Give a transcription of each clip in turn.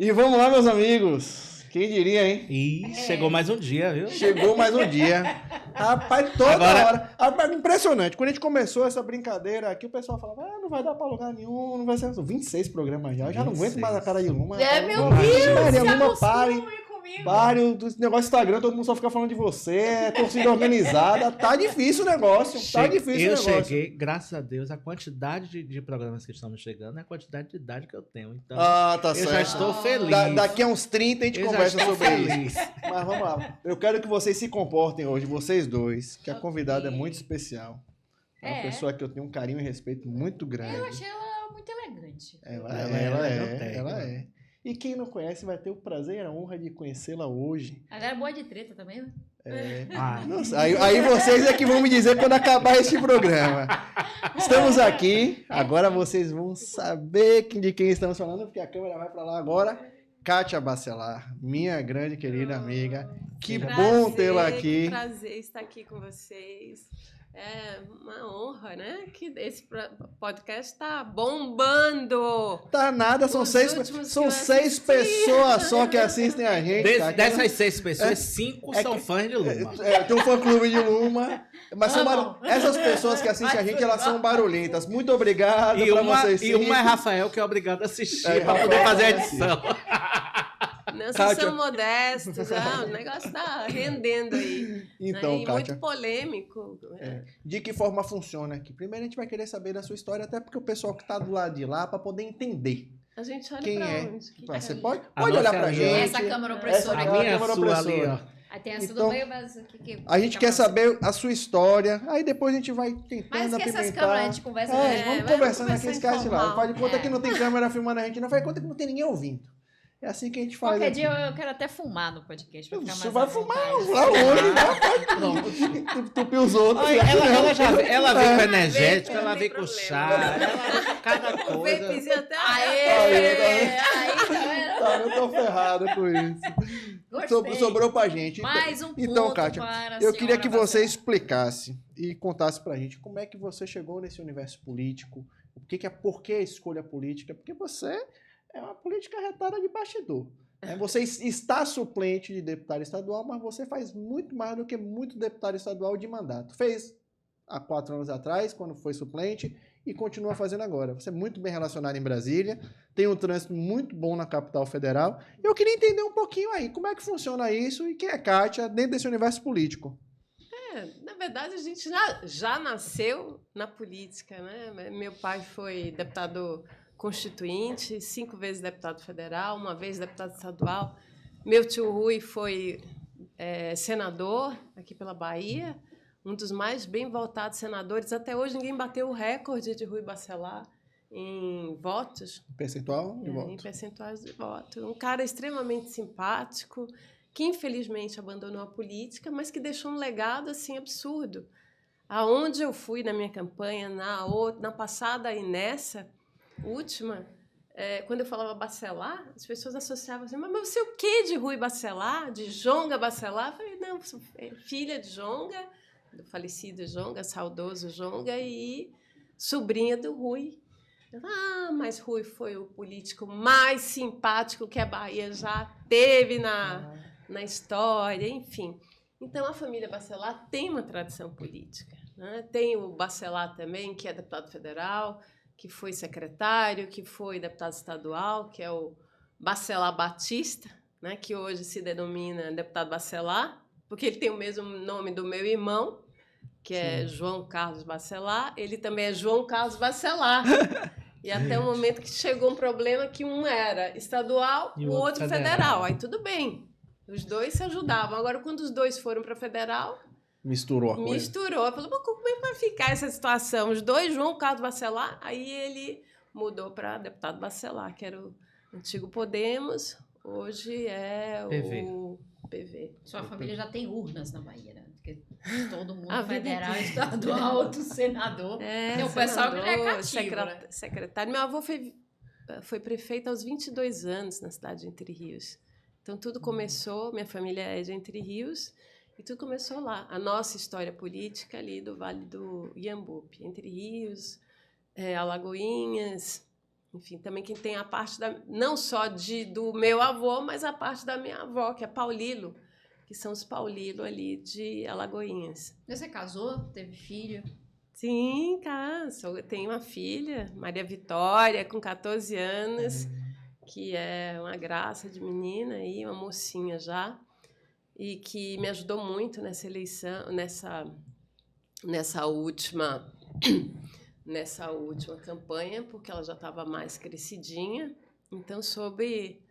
E vamos lá, meus amigos. Quem diria, hein? Ih, chegou mais um dia, viu? Chegou mais um dia. Rapaz, toda hora. Rapaz, impressionante. Quando a gente começou essa brincadeira aqui, o pessoal falava, não vai dar pra lugar nenhum, não vai ser... 26 programas já. Eu já não aguento mais a cara de Luma. Meu Deus, Maria, Luma, pare. Pare, o negócio do Instagram, todo mundo só fica falando de você, torcida organizada. Tá difícil o negócio. Tá difícil o negócio. Eu cheguei, graças a Deus, a quantidade de programas que estamos chegando é a quantidade de idade que eu tenho. Então, tá eu certo. já estou feliz. Daqui a uns 30 a gente conversa sobre feliz. isso. Mas vamos lá. Eu quero que vocês se comportem hoje, vocês dois, que a convidada é muito especial. É uma pessoa que eu tenho um carinho e respeito muito grande. Eu achei ela muito elegante. Ela é. E quem não conhece vai ter o prazer e a honra de conhecê-la hoje. Ela era boa de treta também, né? Aí vocês é que vão me dizer quando acabar este programa. Estamos aqui, agora vocês vão saber de quem estamos falando, porque a câmera vai para lá agora. Kátia Bacelar, minha grande querida amiga. Que bom tê-la aqui. Que prazer estar aqui com vocês. É uma honra, né? Que esse podcast está bombando. Tá nada, são seis pessoas só que assistem a gente. Dessas 6 pessoas, 5 são fãs de Luma. Tem um fã-clube de Luma. Mas essas pessoas que assistem a gente, elas são barulhentas. Muito obrigado pra vocês. E uma é Rafael, que é obrigado a assistir para poder fazer a edição. Não, vocês são modestos, o negócio está rendendo aí. Então, né? E Kátia, muito polêmico. De que forma funciona aqui? Primeiro a gente vai querer saber da sua história, até porque o pessoal que está do lado de lá, para poder entender. A gente olha quem pra é. onde? Você pode olhar pra gente. Essa câmera opressora aqui. A minha sua ali, ó. Aí tem essa Então, do meio, mas o que a gente quer saber a sua história, aí depois a gente vai tentando mas que apimentar. essas câmeras a gente conversa. Vamos conversando aqui, esquece lá. Faz de conta É. que não tem câmera filmando a gente, não faz de conta que não tem ninguém ouvindo. É assim que a gente faz. Qualquer aqui. dia eu quero até fumar no podcast. Pra ficar Você mais vai à fumar vontade. lá onde, vai tupir os outros. Olha, ela vem com energético, não ela tem vem com problema. chá, ela vem com cada O coisa. vapezinho até Eu tô ferrado com isso. Sobrou pra gente. Mais um Então, ponto Kátia, para a eu queria senhora que você Bacelar. explicasse e contasse pra gente como é que você chegou nesse universo político, por que a escolha política, porque você é uma política retada de bastidor. Você está suplente de deputado estadual, mas você faz muito mais do que muito deputado estadual de mandato. Fez há 4 anos atrás, quando foi suplente, e continua fazendo agora. Você é muito bem relacionado em Brasília, tem um trânsito muito bom na capital federal. Eu queria entender um pouquinho aí, como é que funciona isso e quem é Kátia dentro desse universo político. Na verdade, a gente já nasceu na política, né? Meu pai foi deputado constituinte, 5 vezes deputado federal, 1 vez deputado estadual. Meu tio Rui foi senador aqui pela Bahia, um dos mais bem votados senadores. Até hoje ninguém bateu o recorde de Rui Bacelar em votos. Percentual de voto. Em percentuais de voto. Um cara extremamente simpático, que infelizmente abandonou a política, mas que deixou um legado assim absurdo. Aonde eu fui na minha campanha, na passada e nessa última, quando eu falava Bacelar, as pessoas associavam assim, mas você é o quê de Rui Bacelar? De Jonga Bacelar? Eu falei, não, sou filha de Jonga, do falecido Jonga, saudoso Jonga, e sobrinha do Rui. Mas Rui foi o político mais simpático que a Bahia já teve na história, enfim. Então, a família Bacelar tem uma tradição política, né? Tem o Bacelar também, que é deputado federal, que foi secretário, que foi deputado estadual, que é o Bacelar Batista, né? Que hoje se denomina deputado Bacelar, porque ele tem o mesmo nome do meu irmão, que é João Carlos Bacelar. Ele também é João Carlos Bacelar. E até o momento que chegou um problema que um era estadual e o outro federal. Aí tudo bem. Os dois se ajudavam. Agora, quando os dois foram para federal... Misturou a coisa. Misturou. Eu falei, mas como é que vai ficar essa situação? Os dois, João Carlos Bacelar, aí ele mudou para deputado Bacelar, que era o antigo Podemos, hoje é o PV. Sua família já tem urnas na Bahia, né? Porque todo mundo A vida federal, inteira. estadual, outro senador. Tem o pessoal que já é cativo, né? Secretário. Meu avô foi prefeito aos 22 anos na cidade de Entre Rios. Então, tudo começou, minha família é de Entre Rios, e tudo começou lá. A nossa história política ali do Vale do Iambupe, Entre Rios, Alagoinhas, Enfim, também quem tem a parte não só do meu avô, mas a parte da minha avó, que é Paulilo, que são os Paulilo ali de Alagoinhas. Você casou? Teve filho? Sim, eu tenho uma filha, Maria Vitória, com 14 anos, que é uma graça de menina aí, uma mocinha já, e que me ajudou muito nessa eleição, nessa última campanha, porque ela já estava mais crescidinha, então soube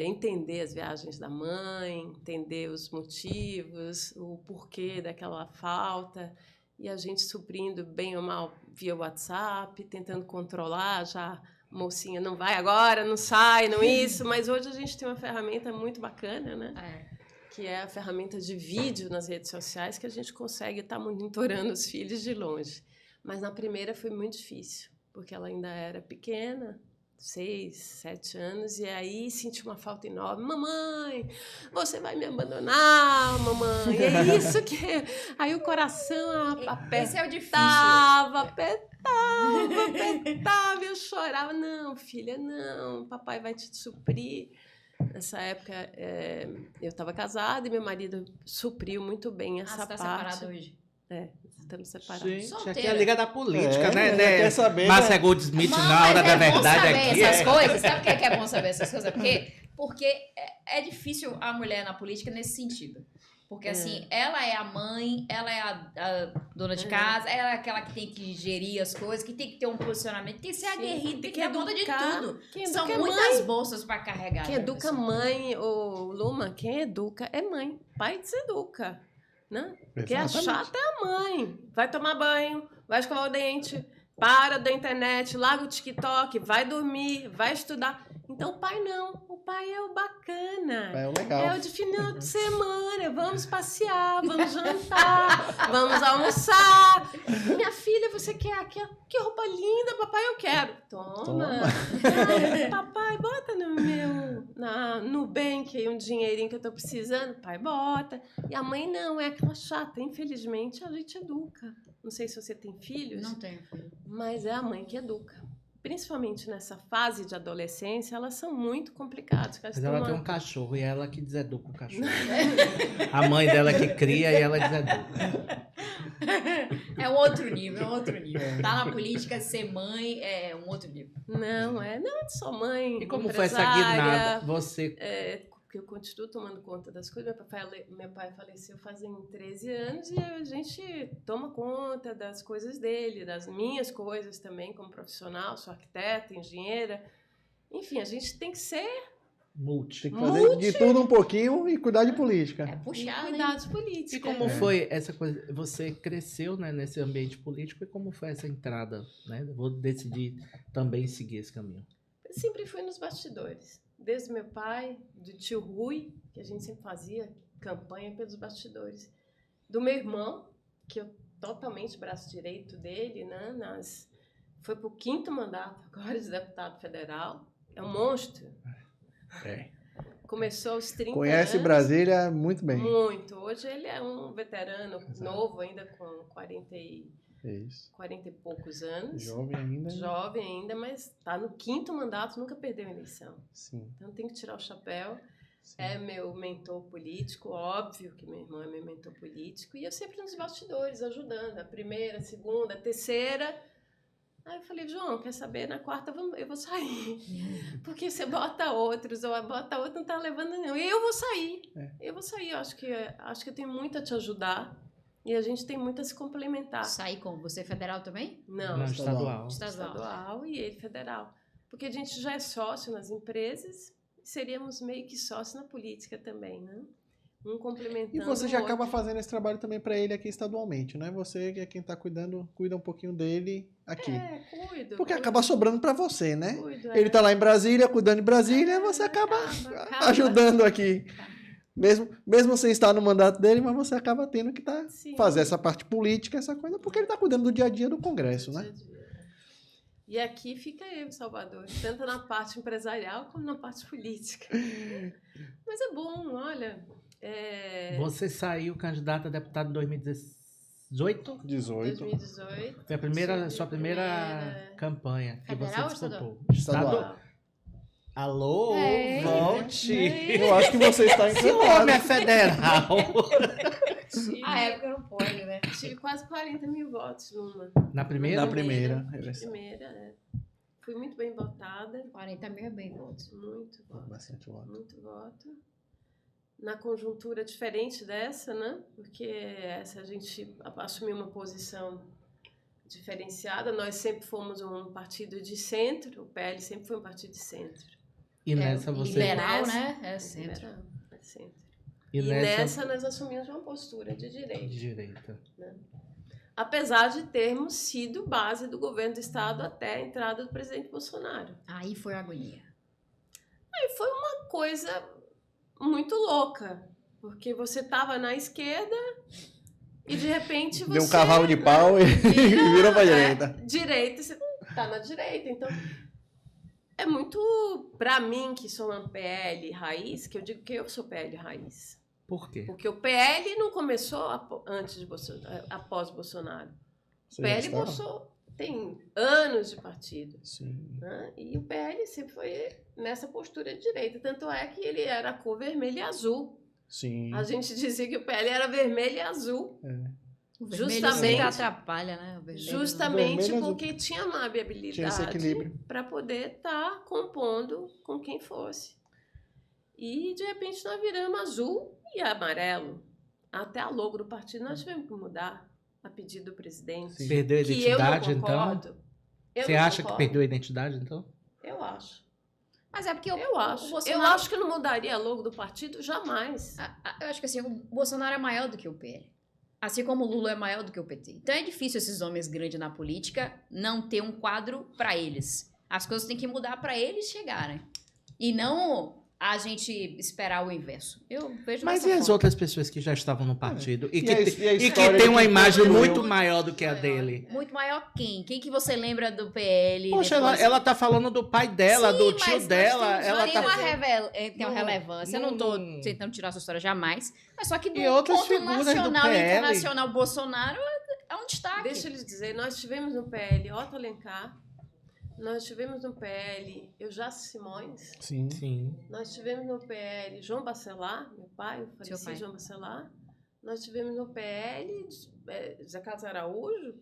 entender as viagens da mãe, entender os motivos, o porquê daquela falta, e a gente suprindo bem ou mal via WhatsApp, tentando controlar, já mocinha, não vai agora, não sai, não isso, mas hoje a gente tem uma ferramenta muito bacana, né? Que é a ferramenta de vídeo nas redes sociais, que a gente consegue estar monitorando os filhos de longe. Mas na primeira foi muito difícil, porque ela ainda era pequena, 6, 7 anos, e aí senti uma falta enorme. Mamãe, você vai me abandonar, mamãe, é isso que... Aí o coração apertava, esse é o difícil. apertava, eu chorava. Não, filha, não, papai vai te suprir. Nessa época, eu estava casada e meu marido supriu muito bem essa parte. Você está separada hoje? Estamos separados. Gente, aqui é a Liga da Política, né? Quer saber, Márcia Goldsmith na hora da verdade aqui. Essas coisas. Sabe por que é bom saber essas coisas? Porque é difícil a mulher na política nesse sentido. Porque, assim, ela é a mãe, ela é a dona de casa, ela é aquela que tem que gerir as coisas, que tem que ter um posicionamento, tem que ser aguerrida, tem que dar conta de tudo. São muitas bolsas para carregar. Quem educa mãe, Luma, quem educa é mãe. Pai deseduca, né? Quem é chata é a mãe. Vai tomar banho, vai escovar o dente, para da internet, larga o TikTok, vai dormir, vai estudar. Então, o pai não. O pai é o bacana. É o legal. É o de final de semana. Vamos passear, vamos jantar, vamos almoçar. Minha filha, você quer que roupa linda? Papai, eu quero. Toma. Papai, bota no Nubank aí um dinheirinho que eu tô precisando. Pai, bota. E a mãe não, é aquela chata. Infelizmente, a gente educa. Não sei se você tem filhos. Não tenho filho. Mas é a mãe que educa. Principalmente nessa fase de adolescência, elas são muito complicadas. Mas ela tem um cachorro e é ela que deseduca o cachorro. A mãe dela que cria e ela deseduca. É um outro nível, Tá na política, ser mãe é um outro nível. Não é só mãe. E como foi essa guinada? Porque eu continuo tomando conta das coisas. Meu pai faleceu fazem 13 anos e a gente toma conta das coisas dele, das minhas coisas também como profissional. Sou arquiteta, engenheira. Enfim, a gente tem que ser... Tem que fazer de tudo um pouquinho e cuidar de política. É puxar, cuidar de política. E como foi essa coisa? Você cresceu, né, nesse ambiente político e como foi essa entrada? Né? Vou decidir também seguir esse caminho. Eu sempre fui nos bastidores. Desde meu pai, do tio Rui, que a gente sempre fazia campanha pelos bastidores. Do meu irmão, que eu totalmente braço direito dele, né? Foi pro 5º mandato agora de deputado federal. É um monstro. Começou aos 30 Conhece anos. Brasília muito bem. Muito. Hoje ele é um veterano novo, ainda com 40 e poucos anos. Jovem ainda, mas está no 5º mandato, nunca perdeu a eleição. Sim. Então tem que tirar o chapéu. Sim. É meu mentor político, óbvio que meu irmão é meu mentor político. E eu sempre nos bastidores, ajudando. A primeira, a segunda, a terceira. Aí eu falei, João, quer saber? Na 4ª eu vou sair. Porque você bota outros, ou bota outro, não tá levando nenhum. E eu vou sair. Eu vou sair. Eu acho que eu tenho muito a te ajudar. E a gente tem muito a se complementar. Sair como? Você é federal também? Não, estadual e ele federal. Porque a gente já é sócio nas empresas, seríamos meio que sócio na política também, né? Um complementando. E você já acaba fazendo esse trabalho também para ele aqui estadualmente, não é? Você que é quem está cuidando, cuida um pouquinho dele aqui. Cuido. Porque acaba sobrando para você, né? Cuido, ele está lá em Brasília, cuidando de Brasília, você acaba ajudando aqui. Mesmo sem estar no mandato dele, mas você acaba tendo que fazer essa parte política, essa coisa, porque ele está cuidando do dia a dia do Congresso, né? E aqui fica eu, Salvador, tanto na parte empresarial como na parte política. Mas é bom, olha... Você saiu candidato a deputado em 2016. 18? 18. 2018. Foi sua primeira campanha que Federal ou você disputou. Estadual. Alô, É. volte! Eu acho que você está Esse homem é encanado. federal. A época não pode, né? Tive quase 40 mil votos numa. Na primeira? Na primeira eleição. Primeira, Fui muito bem votada. 40 mil é bem votos. Muito voto. Bastante voto. Muito voto. Na conjuntura diferente dessa, né? Porque essa a gente assumiu uma posição diferenciada. Nós sempre fomos um partido de centro. O PL sempre foi um partido de centro. E nessa você... Liberal, nessa- né? É centro. Liberal, é centro. E E nessa... nessa nós assumimos uma postura de direita. Direita. Apesar de termos sido base do governo do Estado até a entrada do presidente Bolsonaro. Aí foi a agonia. E foi uma coisa muito louca, porque você estava na esquerda e de repente você... Deu um cavalo de pau e virou pra direita. Direita, você tá na direita, então... É muito, pra mim, que sou uma PL raiz, que eu digo que eu sou PL raiz. Por quê? Porque o PL não começou antes de após Bolsonaro. Você O já PL estava? Bolsonaro tem anos de partido. Sim. Né? E o PL sempre foi nessa postura de direita. Tanto é que ele era a cor vermelha e azul. Sim. A gente dizia que o PL era vermelho e azul. O vermelho Justamente- sempre atrapalha, né? O vermelho. Justamente Vermelho e azul. porque tinha uma Tinha esse viabilidade equilíbrio. para poder estar compondo com quem fosse. E, de repente, nós viramos azul e amarelo. Até a logo do partido nós tivemos que mudar a pedido do presidente. Sim. Perdeu a Que eu não identidade, então? concordo. Eu Você não acha que concordo. perdeu a identidade, então? Eu acho. Mas é porque Eu acho. o Eu Bolsonaro... acho que não mudaria a logo do partido jamais. Eu acho que assim, o Bolsonaro é maior do que o PL. Assim como o Lula é maior do que o PT. Então é difícil esses homens grandes na política não ter um quadro pra eles. As coisas têm que mudar pra eles chegarem. E não a gente esperar o inverso. Eu vejo Mas dessa e as forma. outras pessoas que já estavam no partido e que, E a e que história tem de uma quem imagem construiu? muito maior do que a Maior. dele? Muito maior quem? Quem que você lembra do PL? Poxa, depois? ela tá falando do pai dela, Sim, do mas tio nós dela. temos- Ela tem tá... uma, tem uma Não, relevância. Eu não tô tentando tirar essa história jamais. Mas só que do E outras ponto figuras do nacional e PL. internacional, Bolsonaro é um destaque. Deixa eu lhes dizer, nós tivemos no PL Otto Alencar, nós tivemos no PL Eujaccio Simões, Sim. Sim. nós tivemos no PL João Bacelar, meu pai, o falecido pai. João Bacelar, nós tivemos no PL Zé Carlos Araújo,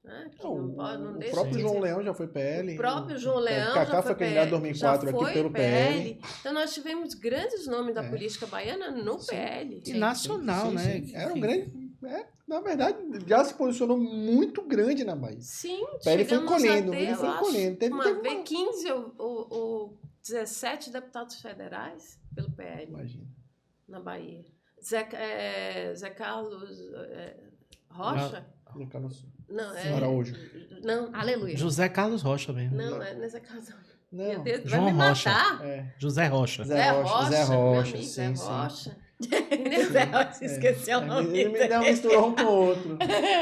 né, que não, pode, não o deixa próprio de João dizer. Leão já foi PL. O próprio João Leão Cacá já foi foi candidato em PL, 2004 já aqui foi pelo PL. Então nós tivemos grandes nomes da É. política baiana no Sim. PL. E nacional, Sim, né? sim. Era um Enfim. grande... na verdade, já se posicionou muito grande na Bahia. Sim, O PL foi chegamos a encolhendo, ter, ele foi eu acho, encolhendo. Teve uma uma- vez 15 ou 17 deputados federais pelo PL Imagina. na Bahia. Zé Carlos Rocha? No Carlos Não, Araújo. Não, Aleluia. José Carlos Rocha mesmo. não é Zé Carlos. Meu Não. Deus, João vai me Rocha. matar. É. José Rocha. Zé Rocha, Zé meu Rocha, amigo, sim, Zé sim. Rocha. Você esqueceu o nome Ele me dele. deu um misturou um com o outro.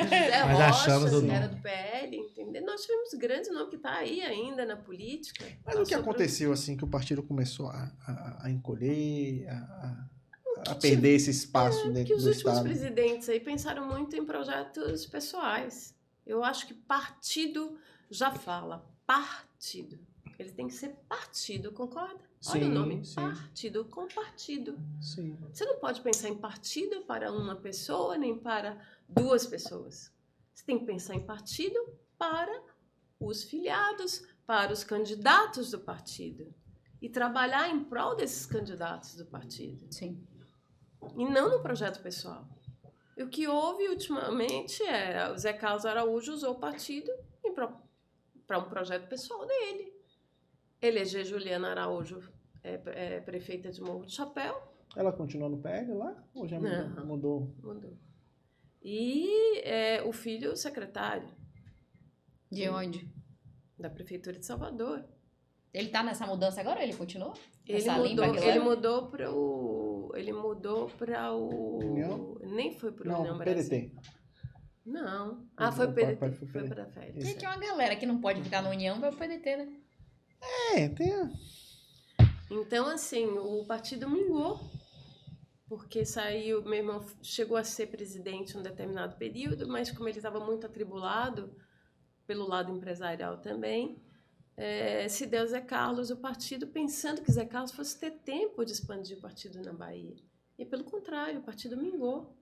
Zé Mas achamos o Rocha, nome. era do PL, entendeu? Nós tivemos grandes nomes que tá aí ainda na política. Mas o que Passou por- aconteceu assim que o partido começou a encolher, a perder esse espaço Que dentro os do últimos Estado? presidentes aí pensaram muito em projetos pessoais. Eu acho que partido já fala. Partido. Ele tem que ser partido, concorda? Olha Sim, o nome. sim. Partido com partido. Sim. Você não pode pensar em partido para uma pessoa nem para duas pessoas. Você tem que pensar em partido para os filiados, para os candidatos do partido. E trabalhar em prol desses candidatos do partido. Sim. E não no projeto pessoal. E o que houve ultimamente é o Zé Carlos Araújo usou o partido para um projeto pessoal dele. Eleger Juliana Araújo prefeita de Morro do Chapéu. Ela continua no PL lá? Ou já mudou? Não. Mudou? Mudou. E o filho secretário De onde? da Prefeitura de Salvador. Ele tá nessa mudança agora ou ele continuou? Ele Essa limpa mudou, que ele leva? mudou para o... União? Nem foi para o Não, União Brasil. PDT. Não. Não, Foi o o pai PDT. foi Foi PDT. para a férias. Isso. Gente, é uma galera que não pode ficar na União, vai pro PDT, né? Tem a... Então, assim, o partido mingou. porque saiu, meu irmão chegou a ser presidente em um determinado período, mas como ele estava muito atribulado pelo lado empresarial também, se deu Zé Carlos o partido, pensando que Zé Carlos fosse ter tempo de expandir o partido na Bahia. E pelo contrário, o partido mingou.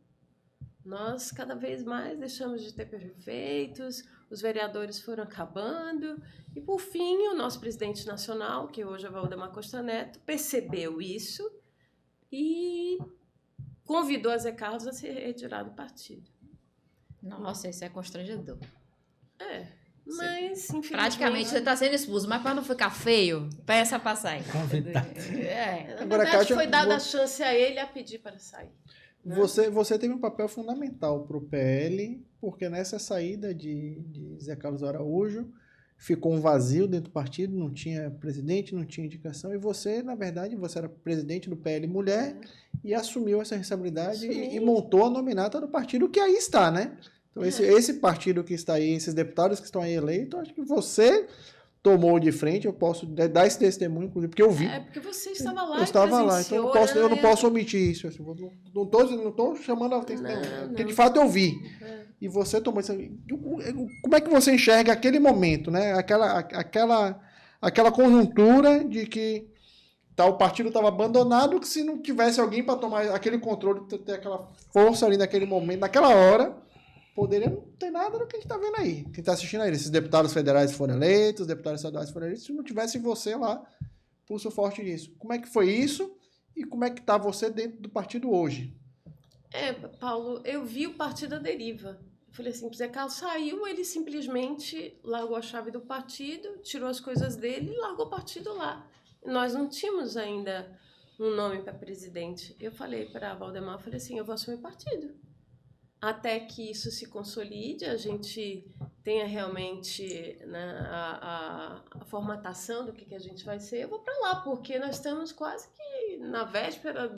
Nós cada vez mais deixamos de ter prefeitos, os vereadores foram acabando, e por fim o nosso presidente nacional, que hoje é Valdemar Costa Neto, percebeu isso e convidou a Zé Carlos a se retirar do partido. Nossa, isso é constrangedor. Mas, infelizmente... Praticamente você está sendo expulso, mas para não ficar feio, peça para sair. Convidado. Na Agora, verdade, Kátia, foi dada a chance a ele a pedir para sair. Você teve um papel fundamental para o PL, porque nessa saída de Zé Carlos Araújo ficou um vazio dentro do partido, não tinha presidente, não tinha indicação, e você, na verdade, você era presidente do PL Mulher e assumiu essa responsabilidade e montou a nominata do partido que aí está, né? Então, esse partido que está aí, esses deputados que estão aí eleitos, acho que você tomou de frente, eu posso dar esse testemunho, inclusive, porque eu vi. Porque você estava lá. Eu estava lá, então eu não posso omitir isso. Assim, não estou chamando a atenção, porque de fato eu vi. E você tomou isso. Como é que você enxerga aquele momento, né? Aquela conjuntura de que o partido estava abandonado, que se não tivesse alguém para tomar aquele controle, ter aquela força ali naquele momento, naquela hora, poderia não ter nada do que a gente está vendo aí. Quem está assistindo aí, esses deputados federais foram eleitos, os deputados estaduais foram eleitos, se não tivesse você lá, pulso forte nisso. Como é que foi isso e como é que está você dentro do partido hoje? Paulo, eu vi o partido à deriva. Eu falei assim, Zé Carlos saiu, ele simplesmente largou a chave do partido, tirou as coisas dele e largou o partido lá. Nós não tínhamos ainda um nome para presidente. Eu falei para Valdemar, falei assim, eu vou assumir o partido. Até que isso se consolide, a gente tenha realmente, né, a formatação do que a gente vai ser, eu vou para lá, porque nós estamos quase que na véspera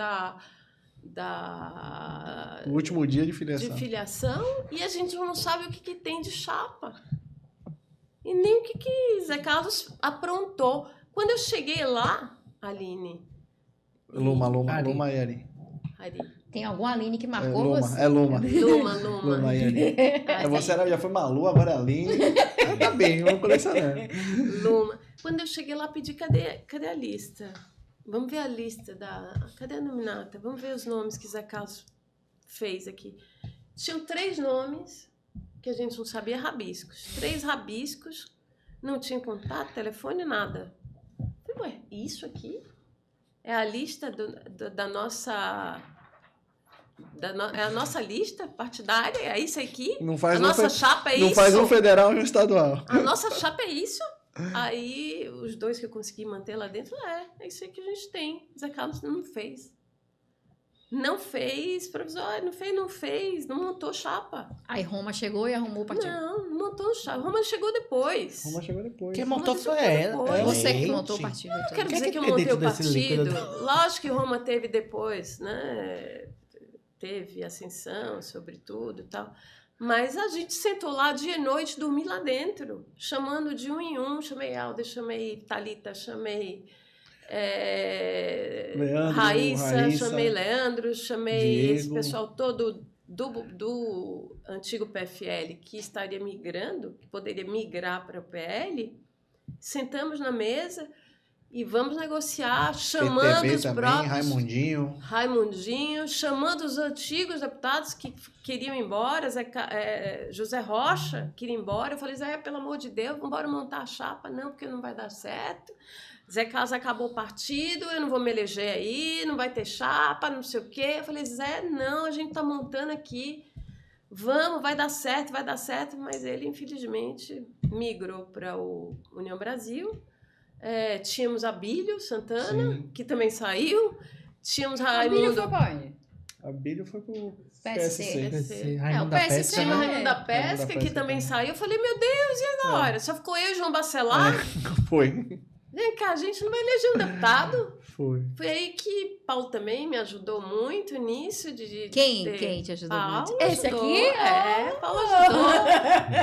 o último dia de filiação. E a gente não sabe o que tem de chapa. E nem o que Zé Carlos aprontou. Quando eu cheguei lá, Aline... Luma e Ari. Tem alguma Aline que marcou você? Luma. Luma e Ari. Você já foi Malu, agora é Aline. Tá bem, vamos colecionando. Luma. Quando eu cheguei lá, pedi, cadê a lista? Vamos ver a lista cadê a nominata? Vamos ver os nomes que Zé Carlos fez aqui. Tinham 3 nomes que a gente não sabia, rabiscos. 3 rabiscos, não tinha contato, telefone, nada. Eu falei, ué, isso aqui é a lista da nossa... é a nossa lista partidária? É isso aqui? A nossa chapa é isso? Não faz um federal e um estadual. A nossa chapa é isso? Aí, os 2 que eu consegui manter lá dentro, é isso aí que a gente tem. Zé Carlos não fez. Não fez provisório, não fez, não montou chapa. Aí Roma chegou e arrumou o partido. Não montou chapa. Roma chegou depois. Quem montou foi ela. Você que montou o partido. Eu quero dizer que eu montei o partido. Lógico que Roma teve depois, né? Teve ascensão, sobretudo e tal. Mas a gente sentou lá dia e noite, dormi lá dentro, chamando de um em um. Chamei Alda, chamei Thalita, chamei Raíssa, chamei Leandro, chamei Diego. Esse pessoal todo do antigo PFL que estaria migrando, que poderia migrar para o PL. Sentamos na mesa e vamos negociar, chamando PTB os também, próprios... Raimundinho, chamando os antigos deputados que queriam ir embora, José Rocha queria ir embora. Eu falei, Zé, pelo amor de Deus, vamos embora montar a chapa. Não, porque não vai dar certo. Zé Carlos acabou o partido, eu não vou me eleger aí, não vai ter chapa, não sei o quê. Eu falei, Zé, não, a gente tá montando aqui. Vamos, vai dar certo, mas ele, infelizmente, migrou para o União Brasil. Tínhamos Abílio Santana, Sim. que também saiu. Tínhamos Abílio Raimundo... foi pra onde? Abílio foi pro PSC. Raimundo o PSC Tinha o não Raimundo da Pesca, que também saiu. Eu falei, meu Deus, e agora? Só ficou eu e João Bacelar? Foi. Vem cá, a gente não vai eleger um deputado? Foi. Foi aí que Paulo também me ajudou muito nisso. Quem te ajudou muito? Esse Ajudou. aqui? Paulo ajudou.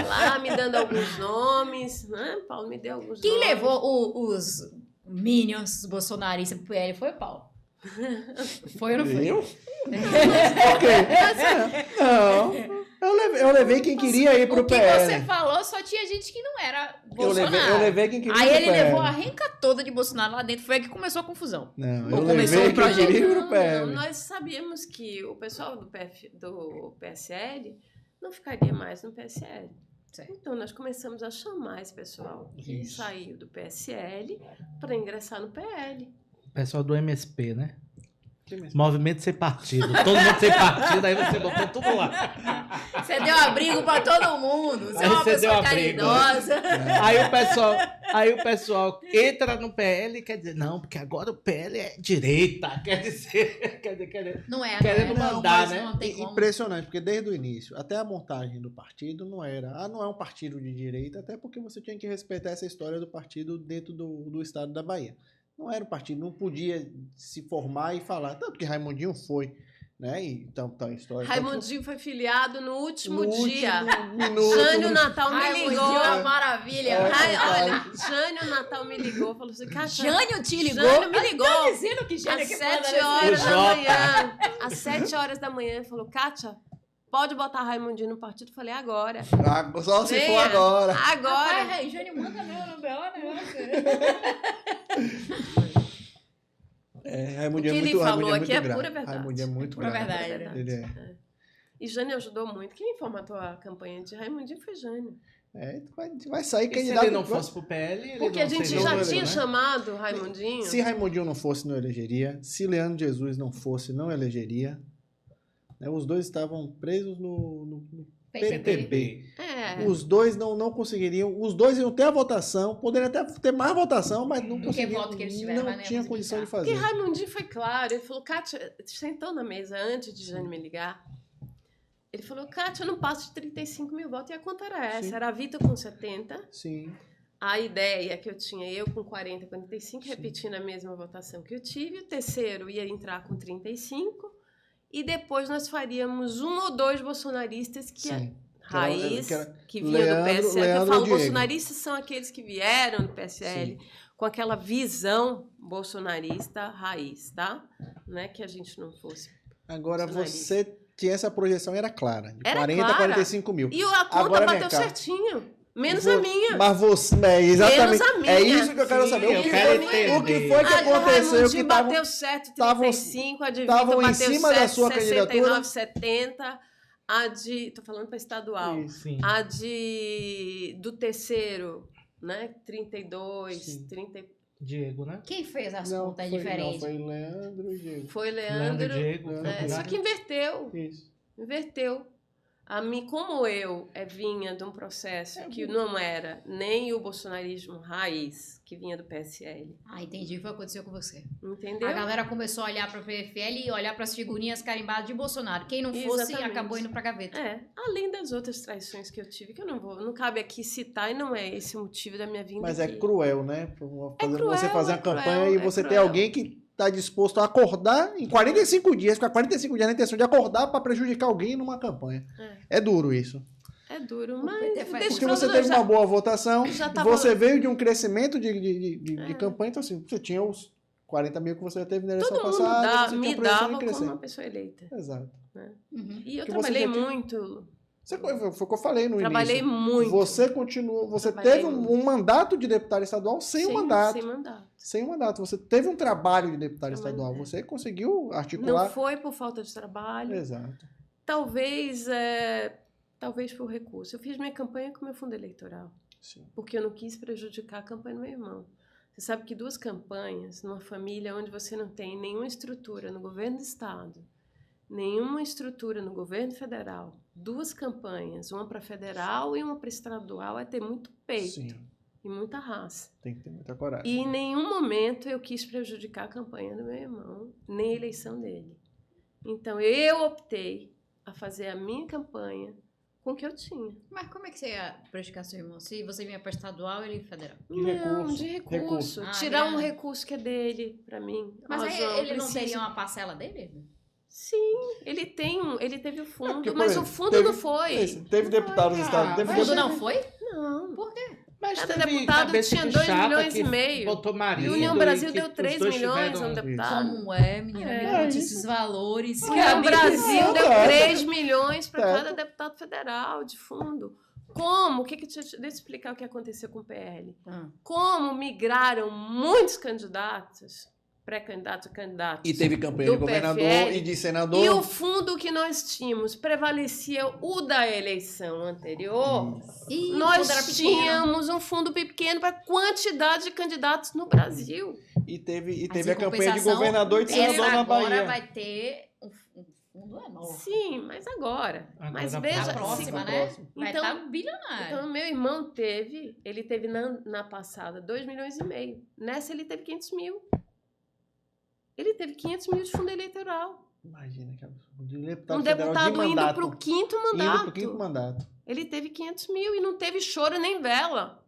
Lá me dando alguns nomes, né? Paulo me deu alguns Quem nomes. levou os minions bolsonaristas pro PL foi o Paulo. Foi ou não foi? Eu? Por quê? Não. Eu levei quem queria ir pro O que PL. você falou, só tinha gente que não era Eu Bolsonaro. levei quem queria ir Aí pro ele PL. levou a renca toda de Bolsonaro lá dentro. Foi aí que começou a confusão. Não, Ou eu começou levei o projeto. quem queria ir pro Não, PL. nós sabíamos que o pessoal do PSL não ficaria mais no PSL. Certo. Então, nós começamos a chamar esse pessoal que Isso. saiu do PSL para ingressar no PL. Pessoal do MSP, né? Movimento Sem Partido. Todo mundo sem partido, aí você botou tudo lá. Você deu abrigo pra todo mundo. Você é Aí uma você deu pessoa abrigo. caridosa. Aí o pessoal entra no PL e quer dizer, não, porque agora o PL é direita. Quer dizer, Não é, Querendo não é. mandar, Mas né? Não tem como. Impressionante, porque desde o início, até a montagem do partido não era, não é um partido de direita, até porque você tinha que respeitar essa história do partido dentro do estado da Bahia. Não era um partido, não podia se formar e falar, tanto que Raimundinho foi, né? E, então, a história... Raimundinho foi filiado no último No dia. último minuto, Jânio no- Natal me Raimundinho ligou. é uma maravilha. É. Olha, Jânio Natal me ligou, falou assim, Cátia, Jânio te ligou? Jânio me ligou. Tá dizendo que Jânio Às que 7 manda horas O da Jota. manhã. Às 7 horas da manhã, ele falou, Cátia, pode botar Raimundinho no partido? Eu falei, agora. Só se for Venha. agora. Agora. Ai, Jânio manda meu no BO, negócio. Raimundinho O é que ele muito, falou Raimundinho aqui é muito pura grave. verdade. Raimundinho é muito Pura grave. verdade. Ele é. E Jânio ajudou muito. Quem formatou a campanha de Raimundinho foi Jânio. Vai sair E se candidato. ele não fosse pro PL, ele Porque não a gente seria já eleito, tinha né? chamado o Raimundinho. Se Raimundinho não fosse, não elegeria. Se Leandro Jesus não fosse, não elegeria. Né, os dois estavam presos no PTB. É. Os dois não conseguiriam. Os dois iam ter a votação, poderiam até ter mais votação, mas não Do que conseguiriam. voto que eles tiveram, mas Não não ia tinha conseguir condição de entrar. Porque fazer. Raimundinho foi claro. Ele falou, Cátia, sentou na mesa antes de Jânio me ligar. Ele falou, Cátia, eu não passo de 35 mil votos. E a conta era essa. Sim. Era a Vita com 70. Sim. A ideia que eu tinha, eu com 40, 45, Sim. repetindo a mesma votação que eu tive. O terceiro ia entrar com 35. E depois nós faríamos um ou dois bolsonaristas que Sim. raiz, Que era que vinha do Leandro- PSL. Leandro Eu falo, Diego. bolsonaristas são aqueles que vieram do PSL com aquela visão bolsonarista raiz, tá? Não é que a gente não fosse. Agora Bolsonarista. você tinha essa projeção, era clara. De Era 40 a clara. 45 mil. E a conta Agora vem bateu cá. certinho. Menos Vo- a minha. Mas você. Exatamente. Menos a minha. É isso que eu quero Sim, saber. eu O que quero foi, entender. o que foi que A aconteceu Raimundinho que tava. bateu certo, tavam- 35, a de Vitor tavam em bateu cima da certo, sua 69, candidatura? 70. A de... Tô falando para estadual. Isso. Sim. A do terceiro, né? 32, Sim. 30... Diego, né? Quem fez as Não, contas foi, diferentes? não, foi Leandro e Diego. Foi Leandro Leandro. Diego. É, foi É, por só aí. que inverteu. Isso. Inverteu. A mim, como eu vinha de um processo que não era nem o bolsonarismo raiz, que vinha do PSL, Ah, entendi o que aconteceu com você. entendeu? A galera começou a olhar para o PFL e olhar para as figurinhas carimbadas de Bolsonaro. Quem não fosse, Exatamente. acabou indo para gaveta. É, além das outras traições que eu tive, que eu não cabe aqui citar, e não é esse o motivo da minha vinda Mas é aqui. cruel, né? cruel, Você fazer uma é cruel, campanha e é você ter cruel. alguém que está disposto a acordar em 45 dias, ficar 45 dias na intenção de acordar para prejudicar alguém numa campanha. É. É duro isso. É duro, O mas PT faz deixa Porque eu você falar, teve uma boa votação, já tava- você veio de um crescimento de É. campanha, então assim, você tinha os 40 mil que você já teve na eleição todo mundo passada, você me tinha projeção dava de crescer. como uma pessoa eleita. Exato. Uhum. E eu Que você trabalhei já tinha- muito. Foi o que eu falei no Trabalhei início. muito. Você continuou, você Trabalhei teve muito. um mandato de deputado estadual sem o mandato. Sem mandato. Sem o mandato. Você teve um trabalho de deputado Sem estadual. mandato. Você conseguiu Não articular. foi por falta de trabalho. Exato. Talvez por recurso. Eu fiz minha campanha com meu fundo eleitoral. Sim. Porque eu não quis prejudicar a campanha do meu irmão. Você sabe que 2 campanhas numa família onde você não tem nenhuma estrutura no governo do estado, nenhuma estrutura no governo federal, 2 campanhas, uma para federal e uma para estadual, é ter muito peito Sim. e muita raça. Tem que ter muita coragem. E em nenhum momento eu quis prejudicar a campanha do meu irmão, nem a eleição dele. Então eu optei a fazer a minha campanha com o que eu tinha. Mas como é que você ia prejudicar seu irmão? Se você vinha para estadual ele federal? De Não, recurso. de recurso. Recurso. Ah, Tirar um grana. recurso que é dele, pra mim. Mas Ó, aí João, ele não preciso- teria uma parcela dele? Sim, ele teve o fundo, porque, por mas exemplo, o fundo teve- não foi. Teve deputados Não foi, estaduais. O fundo não foi? Não. Por quê? Mas Cada teve deputado cabeça tinha de 2 chapa milhões que e meio. botou E marido. o União Brasil e que deu os 3 dois milhões a tiveram- um deputado. Como é, menina? É, Me é conte isso. esses valores. O que União a Bíblia- Brasil deu Teto. 3 milhões para Teto. cada deputado federal de fundo. Como? Deixa eu explicar o que aconteceu com o PL. Ah. Como migraram muitos candidatos, pré-candidatos e candidatos. E teve campanha de do governador PFL, e de senador. E o fundo que nós tínhamos prevalecia o da eleição anterior. Ih, o Nós fundo era pequeno. tínhamos um fundo pequeno para a quantidade de candidatos no Brasil. E teve Mas, a em campanha de compensação, governador e de senador essa na agora Bahia. vai ter um fundo enorme. Sim, mas agora. Agora Mas a veja, A próxima, se- né? próxima. Vai Então- estar bilionário. Então, meu irmão ele teve na passada 2 milhões e meio. Nessa, ele teve 500 mil. Ele teve 500 mil de fundo eleitoral. Imagina que absurdo. De deputado Um federal deputado de indo mandato. para o quinto Indo mandato. pro quinto mandato. Ele teve 500 mil e não teve choro nem vela.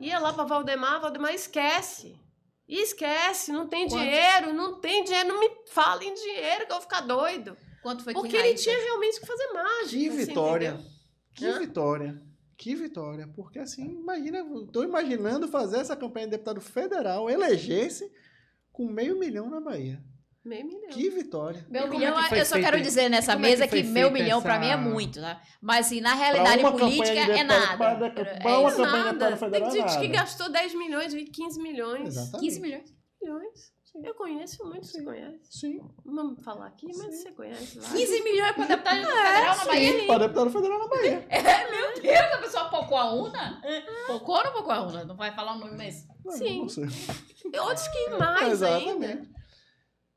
Ia lá para Valdemar esquece. E esquece, não tem Quanto? dinheiro, não me fala em dinheiro que eu vou ficar doido. Quanto foi Porque que ele Raíssa- tinha realmente que fazer mágica. Que você vitória. entendeu? Que Hã? vitória. Que vitória. Porque assim, imagina, tô imaginando fazer essa campanha de deputado federal, eleger-se com 500 mil na Bahia. Meio milhão. Que vitória. Meu E como milhão, é que foi eu só feita- quero dizer nessa como é que mesa foi que meu feita milhão pra mim é essa- muito, tá? Mas assim, na realidade Pra uma política campanha de é deputado- nada. pra uma É campanha isso. de deputado Nada. federal Tem é gente que nada. gastou 10 milhões, 15 milhões. Exatamente. 15 milhões. Milhões. Eu conheço muito, você conhece. Sim. Não vamos falar aqui, mas você conhece. vários. 15 milhões pra deputado federal na Bahia? Para deputado federal na Bahia. Meu Deus, a pessoa pocou a urna? Pocou ou não pocou a urna? Não vai falar o nome mesmo. Sim. Não sei. E outros que mais ainda. Exatamente.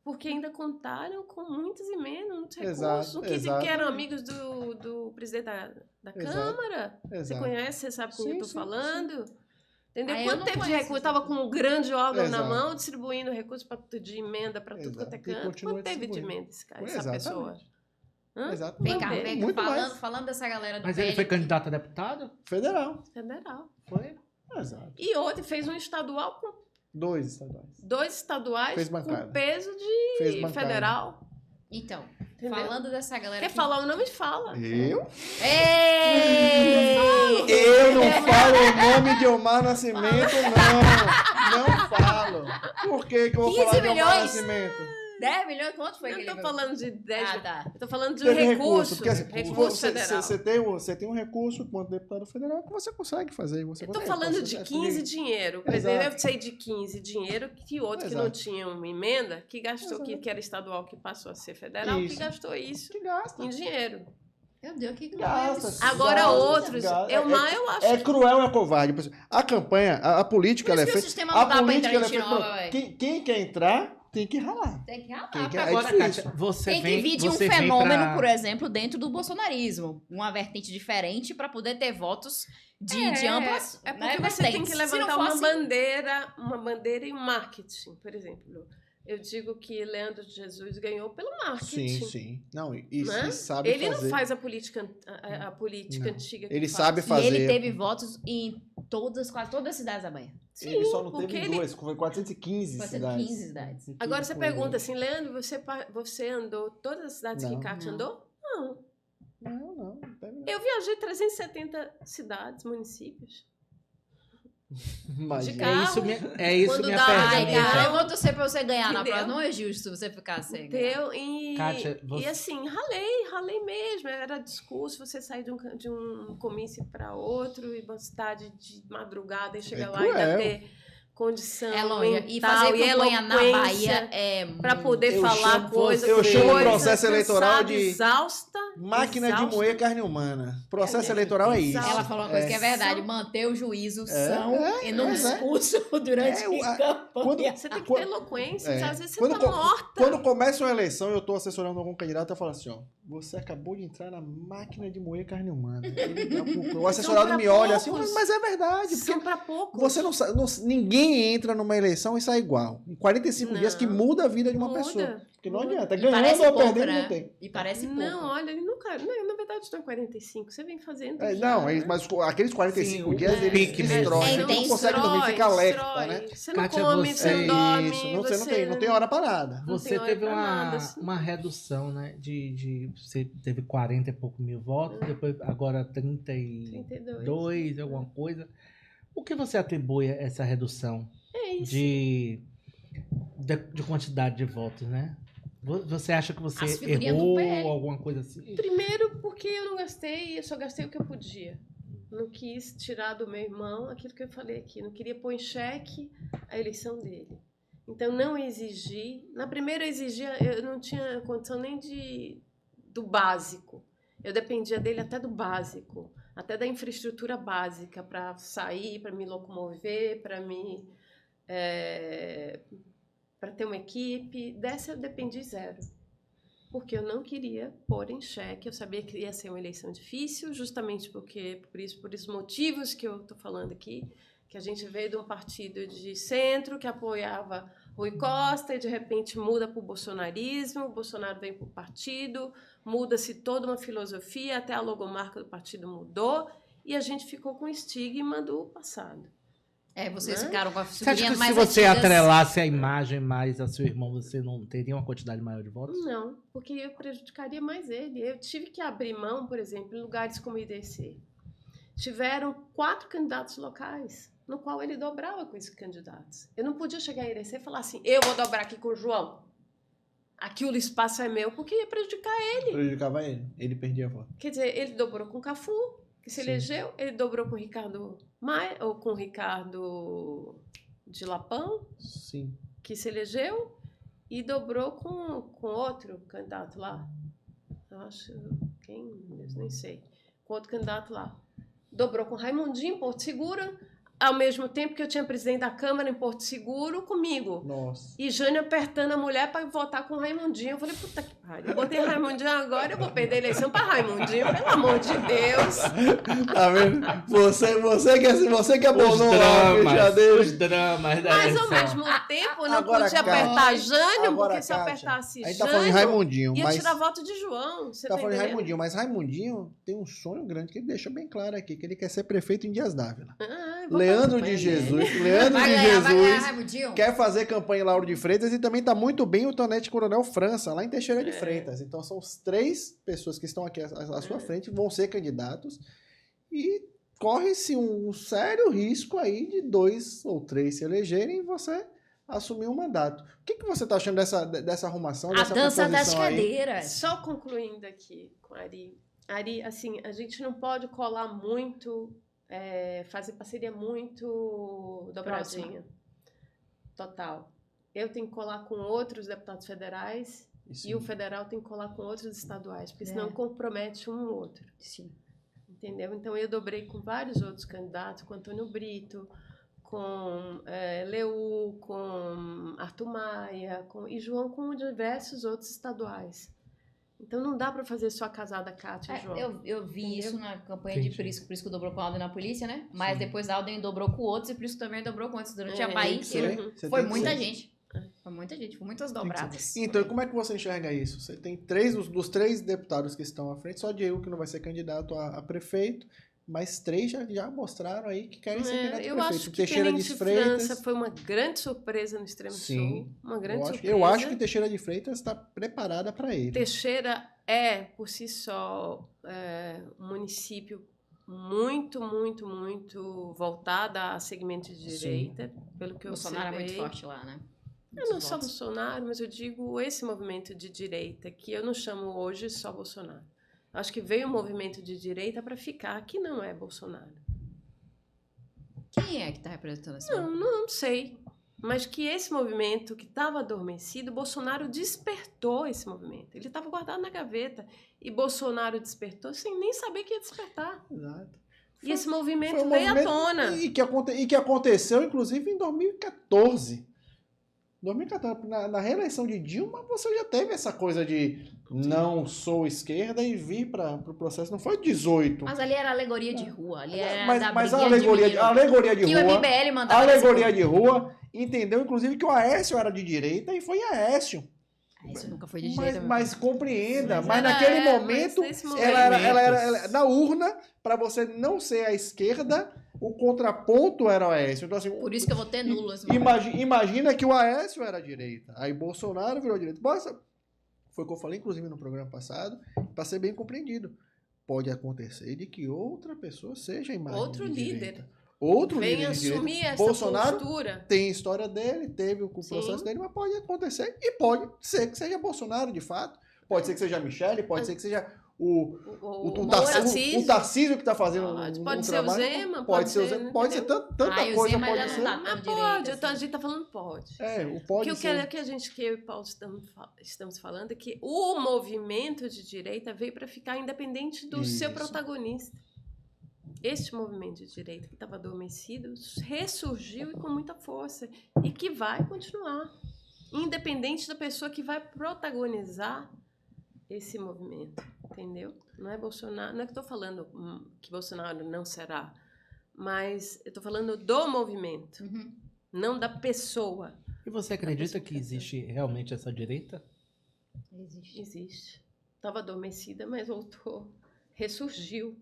Porque ainda contaram com muitos e menos Exato, recursos. Que exatamente. eram amigos do presidente da Exato, Câmara. Você Exato. conhece, você sabe com quem eu Sim, tô sim, falando? Entendeu? Ah, eu Quanto não tempo de conheço recurso? esse Estava com um grande órgão na Exato. mão, distribuindo recursos de emenda para tudo quanto é Exato. E canto. continua Quanto teve de distribuindo. emenda essa pessoa? Exatamente. Hã? Exato. Vem Não, cá, Muito vem cá. muito mais. Falando dessa galera do Mas ele PL. foi candidato a deputado? Federal. Federal. Foi. Exato. E outro fez um estadual com 2 estaduais. 2 estaduais Fez bancada. com peso Fez de bancada. federal. Então, Entendeu? falando dessa galera Quer que... falar o nome? Fala. Eu? Ei! Eu não falo o nome de Omar Nascimento, não. Não falo. Por que que eu vou 15 falar de Omar milhões? Nascimento? 10 milhões? Quanto foi Eu que não ele tô falando de 10 Ah, tá. Eu tô falando de Teve recurso. Porque assim, recurso federal. você tem um recurso quanto deputado federal que você consegue fazer. Você Eu tô consegue falando fazer, de é 15 dinheiro. Por exemplo, Exato. eu sei de 15 dinheiro que outro que não Exato. tinha uma emenda, que gastou, Exato. que era estadual, que passou a ser federal, que Isso. gastou isso Que gasta. em dinheiro. Meu Deus, que Gasta. absurdo. Agora Gasta, outros, gasta. eu acho É que cruel, é covarde. A campanha, a política, Por ela é isso que o feita. sistema A não dá pra política, entrar ela é em feita. nova, pronto. velho. Quem quer entrar, tem que ralar. Tem que ralar. Tem que- Agora, difícil. Kátia, você Tem que vem, vir de um você vem fenômeno, pra- por exemplo, dentro do bolsonarismo. Uma vertente diferente para poder ter votos de ambas É né, porque você tem vertentes. que Se não levantar for uma assim, bandeira e um marketing, por exemplo. Eu digo que Leandro de Jesus ganhou pelo marketing. Sim, sim. Não, e Né? sabe Ele fazer. não faz a política, a política Não. antiga. que Ele faz. sabe E fazer. ele teve votos em quase todas as cidades da Bahia. Ele só não porque teve ele- duas, foi 415 cidades. 415 cidades. Agora você Com pergunta ele. assim, Leandro, você andou todas as cidades que Não. Kátia Não. andou? Não. Não teve não. Eu viajei 370 cidades, municípios. Imagina. carro. É isso Quando minha dá- Ai, pergunta. cara, eu vou torcer pra você ganhar na Entendeu? próxima. Não é justo se você ficar sem. Deu e, Kátia, você- e assim, ralei mesmo. Era discurso, você sair de um comício para outro e uma cidade de madrugada e chegar lá e ainda cruel. ter condição É longe. E mental fazer e campanha na eloquência Bahia é. para poder Eu falar chamo- coisa. eu chamo o coisa processo eleitoral cansada, de exausta. Máquina de exausta. moer carne humana. Processo É, eleitoral é isso. exausta. Ela falou uma coisa que é verdade, manter o juízo são e não é. discurso durante É, a campanha. quando- Você tem que Quando- ter eloquência. É. Às vezes você Quando tá co- morta. Quando começa uma eleição, eu tô assessorando algum candidato, eu falo assim, ó, você acabou de entrar na máquina de moer carne humana. O assessorado pra me olha assim, poucos. mas é verdade, porque São para poucos. você não sabe, ninguém entra numa eleição e sai igual. Em 45 Não. dias que muda a vida de uma Muda. pessoa. Porque não Muda. adianta, E ganhando parece ou pouco, perdendo né? não tem. E parece pouco. Não, olha, ele nunca. Não, na verdade, estão em 45. Você vem fazendo. É, já, não, né? mas aqueles 45 Sim, dias, o eles pique destroem. mesmo. Você É, tem não consegue dormir, fica alerta, destrói. né? Você não Kátia, come, você- você não dorme. Isso, você não tem hora para nada. Não Você tem hora teve pra uma, nada, assim. uma redução, né? Você teve 40 e pouco mil votos, depois agora 32, 32. alguma coisa. O que você atribui a essa redução É isso. de quantidade de votos, né? Você acha que você As figurinhas do errou, PL. alguma coisa assim? Primeiro porque eu não gastei, eu só gastei o que eu podia. Não quis tirar do meu irmão aquilo que eu falei aqui. Não queria pôr em xeque a eleição dele. Então não exigi. Na primeira eu exigia, eu não tinha condição nem do básico. Eu dependia dele até do básico, até da infraestrutura básica para sair, para me locomover, para ter uma equipe. Dessa eu dependi zero. Porque eu não queria pôr em xeque, eu sabia que ia ser uma eleição difícil, justamente por esses motivos que eu estou falando aqui, que a gente veio de um partido de centro que apoiava Rui Costa e de repente muda para o bolsonarismo, o Bolsonaro vem para o partido, muda-se toda uma filosofia, até a logomarca do partido mudou e a gente ficou com o estigma do passado. Vocês Né? ficaram com a Você acha figurinha que mais se você antigas. atrelasse a imagem mais a seu irmão, você não teria uma quantidade maior de votos? Não, porque eu prejudicaria mais ele. Eu tive que abrir mão, por exemplo, em lugares como o IDC. Tiveram 4 candidatos locais, no qual ele dobrava com esses candidatos. Eu não podia chegar em IDC e falar assim, eu vou dobrar aqui com o João. Aqui o espaço é meu, porque ia prejudicar ele. Prejudicava ele. Ele perdia voto. Quer dizer, ele dobrou com o Cafu, que se Sim. elegeu, ele dobrou com o Ricardo Maia, ou com o Ricardo de Lapão, Sim. que se elegeu, e dobrou com outro candidato lá. Eu acho, quem? Eu nem sei. Com outro candidato lá. Dobrou com Raimundinho em Porto Seguro, ao mesmo tempo que eu tinha presidente da Câmara em Porto Seguro comigo. Nossa. E Jânio apertando a mulher para votar com o Raimundinho. Eu falei, puta que pariu, eu botei Raimundinho agora, eu vou perder a eleição para Raimundinho, pelo amor de Deus. Tá vendo? Você que abonou lá o fechadeiro. Os dramas da Mas ao eleição. mesmo tempo, não Agora, podia Kátia, apertar Jânio, agora, porque se eu Kátia, apertasse a gente tá falando de Jânio, Raimundinho, ia mas... tirar voto de João. Você Tá falando de entendendo? Raimundinho, mas Raimundinho tem um sonho grande que ele deixa bem claro aqui, que ele quer ser prefeito em Dias Dávila. Ah, vou Leandro acompanhar de ele. Jesus, Leandro Vai de ganhar, Jesus Raimundinho. quer fazer campanha em Lauro de Freitas e também tá muito bem o Tonete Coronel França, lá em Teixeira de Freitas. Então são as 3 pessoas que estão aqui à sua frente, vão ser candidatos e corre-se um sério risco aí de 2 ou 3 se elegerem e você assumir um mandato. O que você tá achando dessa arrumação, A dessa dança das composição aí? cadeiras. Só concluindo aqui com a Ari. Ari, assim, a gente não pode colar muito, fazer parceria muito dobradinha. Total. Eu tenho que colar com outros deputados federais Isso. e o federal tem que colar com outros estaduais, porque senão compromete um ou outro. Sim. Entendeu? Então eu dobrei com vários outros candidatos, com Antônio Brito, com Leu, com Arthur Maia, e João com diversos outros estaduais. Então não dá para fazer só a casada Kátia e João. Eu vi Entendeu? isso na campanha Entendi. de Prisco dobrou com a Alden na polícia, né? Mas Sim. depois a Alden dobrou com outros e Prisco também dobrou com outros durante a Tem Bahia que ser. inteira. Você Foi tem que muita ser. gente. Foi muita gente, foi muitas dobradas. Então, como é que você enxerga isso? Você tem 3 dos 3 deputados que estão à frente, só Diego que não vai ser candidato a prefeito, mas 3 já mostraram aí que querem ser candidato a Eu prefeito. acho que Teixeira Tenente de Freitas. França foi uma grande surpresa no Extremo Sim, Sul. Uma grande surpresa. eu acho que Teixeira de Freitas está preparada para ele. Teixeira por si só, um município muito, muito, muito voltado a segmento de direita, pelo que eu Bolsonaro é observei. muito forte lá, né? Não só Bolsonaro, mas eu digo esse movimento de direita, que eu não chamo hoje só Bolsonaro. Acho que veio um movimento de direita para ficar, que não é Bolsonaro. Quem é que tá representando esse movimento? Não sei. Mas que esse movimento que estava adormecido, Bolsonaro despertou esse movimento. Ele estava guardado na gaveta. E Bolsonaro despertou sem nem saber que ia despertar. Exato. E esse movimento Foi um veio movimento à tona. E que aconteceu, inclusive, em 2014. 2014, na reeleição de Dilma, você já teve essa coisa de não sou esquerda e vir para o processo. Não foi 18. Mas ali era alegoria de rua. Ali era Mas da a briguinha alegoria de que o rua. MBL A mandava alegoria de rua entendeu, inclusive, que o Aécio era de direita e foi Aécio. Isso nunca foi de direita. Mas compreenda, mas era- naquele mas momento, nesse ela era momentos. na urna, para você não ser a esquerda, o contraponto era o Aécio. Então, assim, Por isso que eu vou ter nulo. Assim, imagina que o Aécio era a direita, aí Bolsonaro virou a direita. Foi o que eu falei, inclusive, no programa passado, para ser bem compreendido. Pode acontecer de que outra pessoa seja a imagem Outro de líder. direita. outro vem líder de direita. assumir essa Bolsonaro postura. tem a história dele, teve o processo Sim. dele, mas pode acontecer e pode ser que seja Bolsonaro de fato. Pode ser que seja a Michelle, pode ser que seja o Tarcísio que está fazendo Pode ser trabalho. o Zema, Pode ser o Zema, pode ser tanta o coisa, Zema pode já não ser. tá Mas tão pode, direita, a assim. gente tá falando pode. O O que pode eu ser. quero é que que eu e o Paulo estamos falando é que o movimento de direita veio para ficar independente do seu Isso. protagonista. Este movimento de direita que estava adormecido ressurgiu e com muita força e que vai continuar, independente da pessoa que vai protagonizar esse movimento, entendeu? Não é Bolsonaro, não é que estou falando que Bolsonaro não será, mas eu estou falando do movimento, Uhum. não da pessoa. E você acredita que existe realmente essa direita? Existe. Existe. Estava adormecida, mas voltou. Ressurgiu.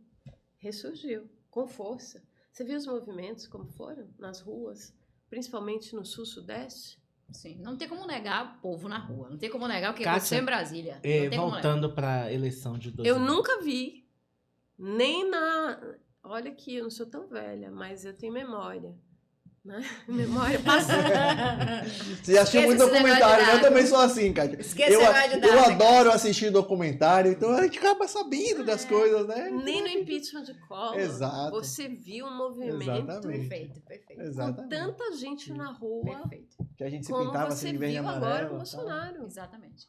Ressurgiu. Com força. Você viu os movimentos como foram nas ruas? Principalmente no sul-sudeste? Sim, não tem como negar o povo na rua. Não tem como negar o que Kátia, aconteceu em Brasília. Não tem como negar. Voltando para a eleição de 2000. Eu nunca vi, nem na... Olha que eu não sou tão velha, mas eu tenho memória. Né? Memória passada. Você assistiu Esquece muito esse negócio documentário, de né? Eu data. também sou assim, Kátia. Esquece Eu, esse negócio de eu data, adoro assistir documentário, então a gente acaba sabendo das coisas, né? Nem no impeachment de Collor. Exato. Você viu um movimento Exatamente. Perfeito, perfeito. com Exatamente. tanta gente na rua, Perfeito. Que a gente se como pintava você assim de verde e viu amarelo. agora com o tal. Bolsonaro. Exatamente.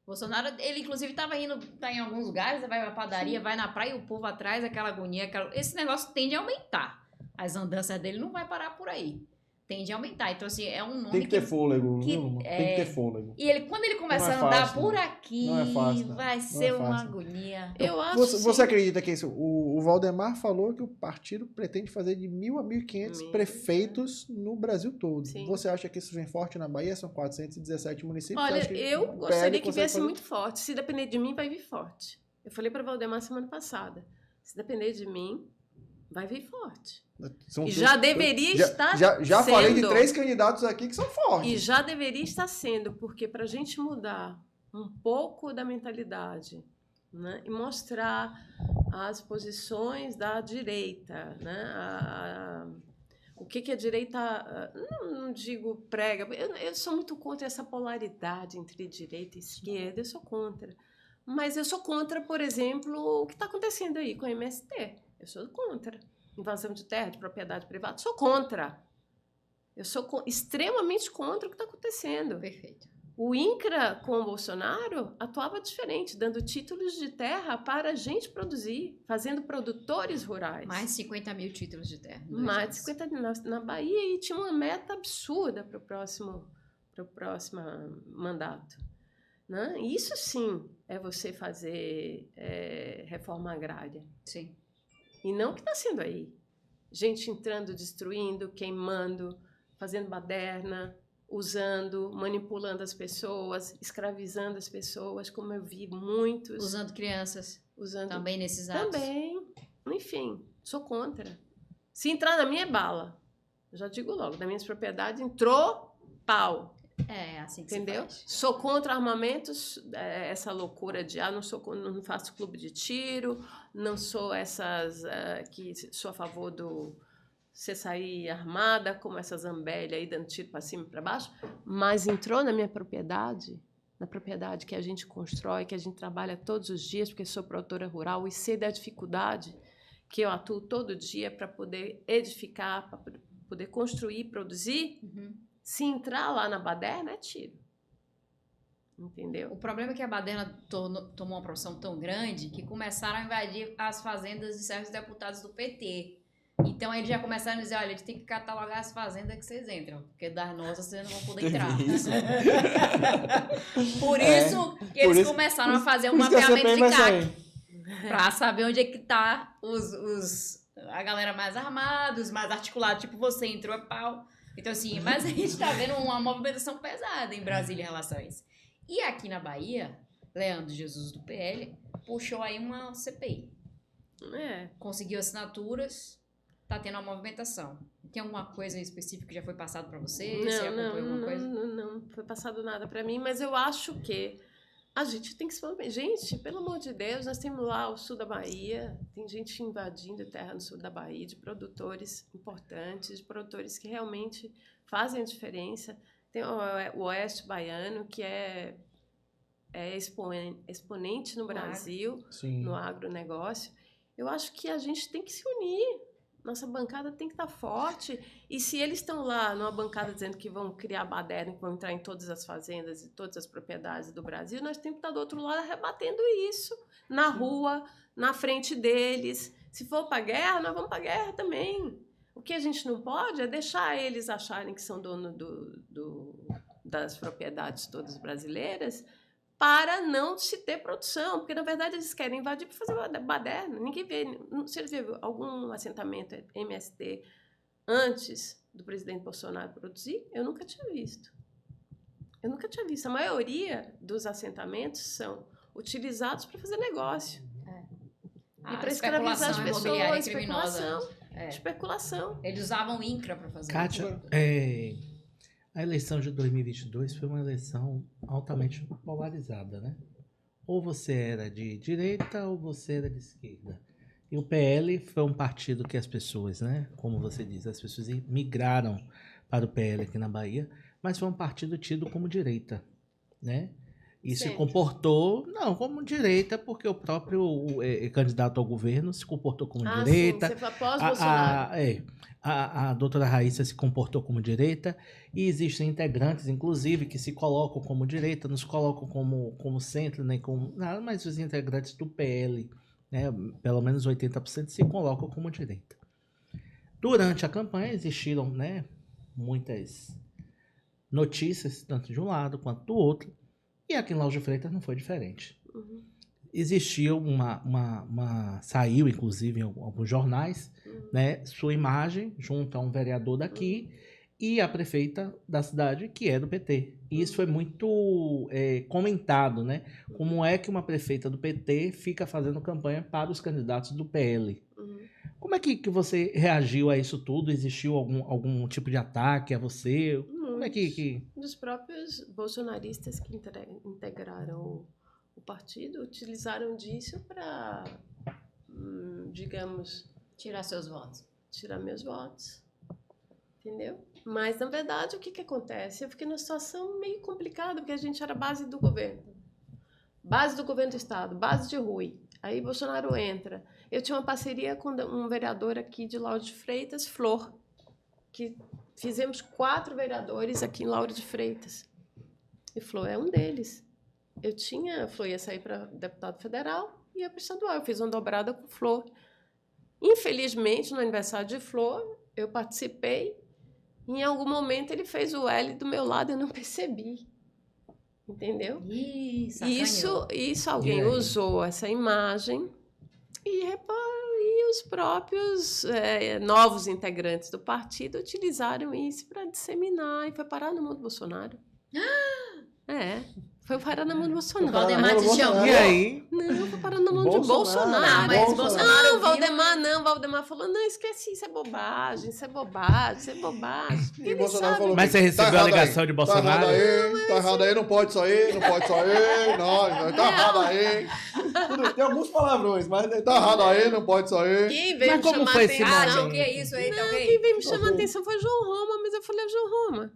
Bolsonaro, ele inclusive estava indo, tá em alguns lugares, vai pra padaria, vai na praia e o povo atrás, aquela agonia, esse negócio tende a aumentar. As andanças dele não vai parar por aí. Tende a aumentar. Então, assim, é um nome Tem que ter fôlego, que- viu, Luma? Tem que ter fôlego. E ele, quando ele começar Não é a andar fácil, por não. aqui, Não é fácil, não. vai Não ser é uma fácil. Eu agonia. acho Você sim. acredita que isso? O Valdemar falou que o partido pretende fazer de 1.000 a 1.500 Mil, prefeitos no Brasil todo. Sim. Você acha que isso vem forte na Bahia? São 417 municípios. Você Olha, acha que eu o PL gostaria que consegue viesse fazer? muito forte. Se depender de mim, vai vir forte. Eu falei para Valdemar semana passada. Se depender de mim, vai vir forte. São E três- já deveria estar Já falei de sendo. 3 candidatos aqui que são fortes. E já deveria estar sendo, porque para a gente mudar um pouco da mentalidade, né, e mostrar as posições da direita, né, o que a direita, não digo prega, eu sou muito contra essa polaridade entre direita e esquerda, eu sou contra. Mas eu sou contra, por exemplo, o que está acontecendo aí com o MST. Eu sou contra. Invasão de terra, de propriedade privada, sou contra. Eu sou extremamente contra o que está acontecendo. Perfeito. O INCRA com o Bolsonaro atuava diferente, dando títulos de terra para a gente produzir, fazendo produtores rurais. Mais de 50 mil títulos de terra. em 2 Mais anos. de 50 na Bahia, e tinha uma meta absurda para o próximo mandato. Né? Isso sim é você fazer reforma agrária. Sim. E não o que está sendo aí. Gente entrando, destruindo, queimando, fazendo baderna, usando, manipulando as pessoas, escravizando as pessoas, como eu vi muitos. Usando crianças Usando também nesses atos. também. Enfim, sou contra. Se entrar na minha, é bala. Eu já digo logo, nas minhas propriedades, entrou, pau. É, assim que Entendeu? se faz. Sou contra armamentos, essa loucura de não faço clube de tiro, não sou essas que sou a favor do você sair armada, como essa Zambelli aí dando tiro para cima e para baixo, mas entrou na minha propriedade, na propriedade que a gente constrói, que a gente trabalha todos os dias, porque sou produtora rural e sei da dificuldade que eu atuo todo dia para poder edificar, para poder construir, produzir. Uhum. Se entrar lá na baderna, é tiro. Entendeu? O problema é que a baderna tomou uma proporção tão grande que começaram a invadir as fazendas de certos deputados do PT. Então eles já começaram a dizer, olha, eles têm que catalogar as fazendas que vocês entram, porque das nossas vocês não vão poder entrar. Isso. Por isso que eles começaram a fazer um Por isso que a mapeamento CPI de vai CAC. sair. Pra saber onde é que tá a galera mais armada, os mais articulados, tipo você, entrou a pau. Então, assim, mas a gente tá vendo uma movimentação pesada em Brasília em relação a isso. E aqui na Bahia, Leandro Jesus do PL puxou aí uma CPI. Conseguiu assinaturas, tá tendo uma movimentação. Tem alguma coisa específica que já foi passado pra você? Você acompanhou alguma coisa? Não foi passado nada para mim, mas eu acho que A gente tem que se movimentar. Gente, pelo amor de Deus, nós temos lá o sul da Bahia, tem gente invadindo terra no sul da Bahia, de produtores importantes, de produtores que realmente fazem a diferença. Tem o Oeste Baiano, que é exponente no Brasil, Sim. no agronegócio. Eu acho que a gente tem que se unir. Nossa bancada tem que estar forte. E se eles estão lá numa bancada dizendo que vão criar baderna, que vão entrar em todas as fazendas e todas as propriedades do Brasil, nós temos que estar do outro lado rebatendo isso. Na rua, na frente deles. Se for para a guerra, nós vamos para a guerra também. O que a gente não pode é deixar eles acharem que são dono das propriedades todas brasileiras, para não se ter produção, porque, na verdade, eles querem invadir para fazer baderna. Ninguém vê. Você viu algum assentamento MST antes do presidente Bolsonaro produzir? Eu nunca tinha visto. A maioria dos assentamentos são utilizados para fazer negócio. E para escravizar as pessoas, especulação. Eles usavam o INCRA para fazer Kátia, a eleição de 2022 foi uma eleição altamente polarizada, né? Ou você era de direita ou você era de esquerda. E o PL foi um partido que as pessoas, né? Como você diz, as pessoas migraram para o PL aqui na Bahia, mas foi um partido tido como direita, né? E se comportou, não, como direita, porque o próprio candidato ao governo se comportou como direita. Sim, você foi após Bolsonaro. A doutora Raíssa se comportou como direita, e existem integrantes, inclusive, que se colocam como direita, nos colocam como centro, nem como nada, mas os integrantes do PL, né, pelo menos 80% se colocam como direita. Durante a campanha existiram, né, muitas notícias, tanto de um lado quanto do outro, e aqui em Lauro de Freitas não foi diferente. Uhum. Existiu saiu inclusive em alguns jornais, né, sua imagem junto a um vereador daqui e a prefeita da cidade, que é do PT. E isso foi muito comentado, né? Como é que uma prefeita do PT fica fazendo campanha para os candidatos do PL? Como é que você reagiu a isso tudo? Existiu algum tipo de ataque a você? Como é que... Dos próprios bolsonaristas que integraram o partido utilizaram disso para, digamos... Tirar seus votos. Tirar meus votos. Entendeu? Mas, na verdade, o que acontece? Eu fiquei numa situação meio complicada, porque a gente era base do governo. Base do governo do Estado, base de Rui. Aí Bolsonaro entra. Eu tinha uma parceria com um vereador aqui de Lauro de Freitas, Flor, que fizemos 4 vereadores aqui em Lauro de Freitas. E Flor é um deles. Flor ia sair para deputado federal e ia para o estadual. Eu fiz uma dobrada com Flor. Infelizmente, no aniversário de Flor, eu participei. Em algum momento, ele fez o L do meu lado e eu não percebi. Entendeu? Isso alguém usou essa imagem e os próprios novos integrantes do partido utilizaram isso para disseminar e foi parar na mão do Bolsonaro. Foi parar na mão do Bolsonaro. O Valdemar te chamou. E aí? Não, foi parar na mão de Bolsonaro. Mas Bolsonaro Valdemar falou, não, esqueci, isso é bobagem. E Bolsonaro falou, mas você recebeu a ligação de Bolsonaro? Tá errado aí, não pode sair, não, tá errado aí. Tem alguns palavrões, mas tá errado aí, não pode sair. Quem veio Mas me como chamar foi a esse atenção? O que é isso aí? Não, quem veio me chamar a atenção foi João Roma, mas eu falei, João Roma,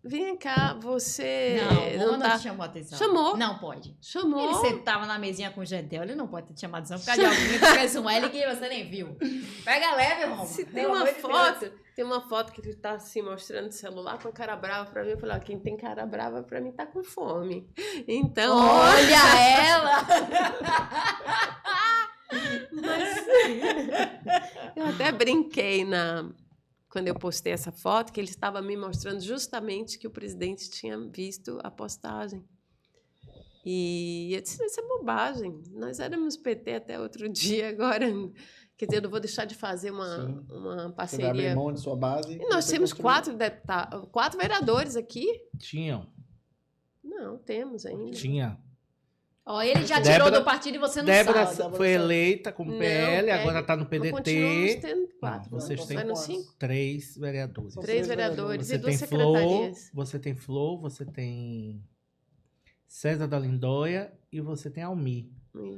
vem cá, você... Não, não te chamou a atenção. Chamou. Não pode. Chamou. Ele sentava na mesinha com o Gedel, ele não pode ter te chamado a atenção por causa de alguém que fez um L que você nem viu. Pega leve, Roma. Se tem uma foto que ele tá assim, mostrando o celular com a cara brava pra mim, eu falei, quem tem cara brava pra mim tá com fome. Então... Olha ela! Mas... eu até brinquei quando eu postei essa foto, que ele estava me mostrando justamente que o presidente tinha visto a postagem. E eu disse, isso é bobagem. Nós éramos PT até outro dia, agora... Quer dizer, eu não vou deixar de fazer uma parceria. Você vai abrir mão de sua base. E nós temos 4 vereadores aqui. Tinham. Não, temos ainda. Tinha. Ele já tirou do partido e você não Débora sabe. foi eleita como PL, agora está no PDT. Continuamos tendo 4. Vocês têm 3 vereadores. 3 vereadores Você e 2 tem Flor, secretarias. você tem César da Lindóia e você tem Almir.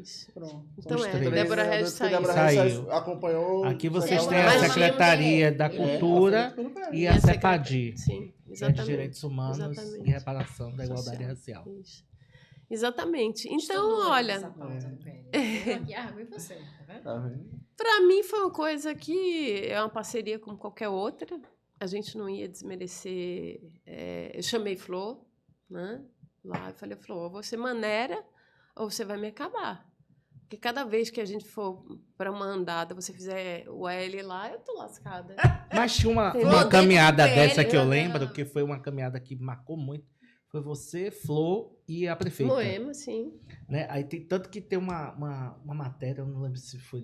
Isso. Pronto. Então Os três. Débora Regis Que saiu. Débora Regis Saiu. acompanhou. Aqui vocês Sérgio têm a Mas Secretaria da É, Cultura feito pelo PL. e a CEPADI, Sim, que é de exatamente. Direitos Humanos Exatamente. e Reparação da Igualdade Social. Racial. Isso. Exatamente. Então, Estudou olha, essa pauta do PL. Eu aqui, e você, tá vendo? Tá vendo? para mim foi uma coisa que é uma parceria como qualquer outra. A gente não ia desmerecer. Eu chamei Flor, né? Lá eu falei, Flor, ou você maneira ou você vai me acabar. Porque cada vez que a gente for para uma andada, você fizer o L lá, eu tô lascada. Mas tinha uma Flor caminhada dentro do dessa que eu PL, lembro, que foi uma caminhada que marcou muito. Foi você, Flor e a prefeita. Moema, sim. Né? Aí tem, tanto que tem uma matéria, eu não lembro se foi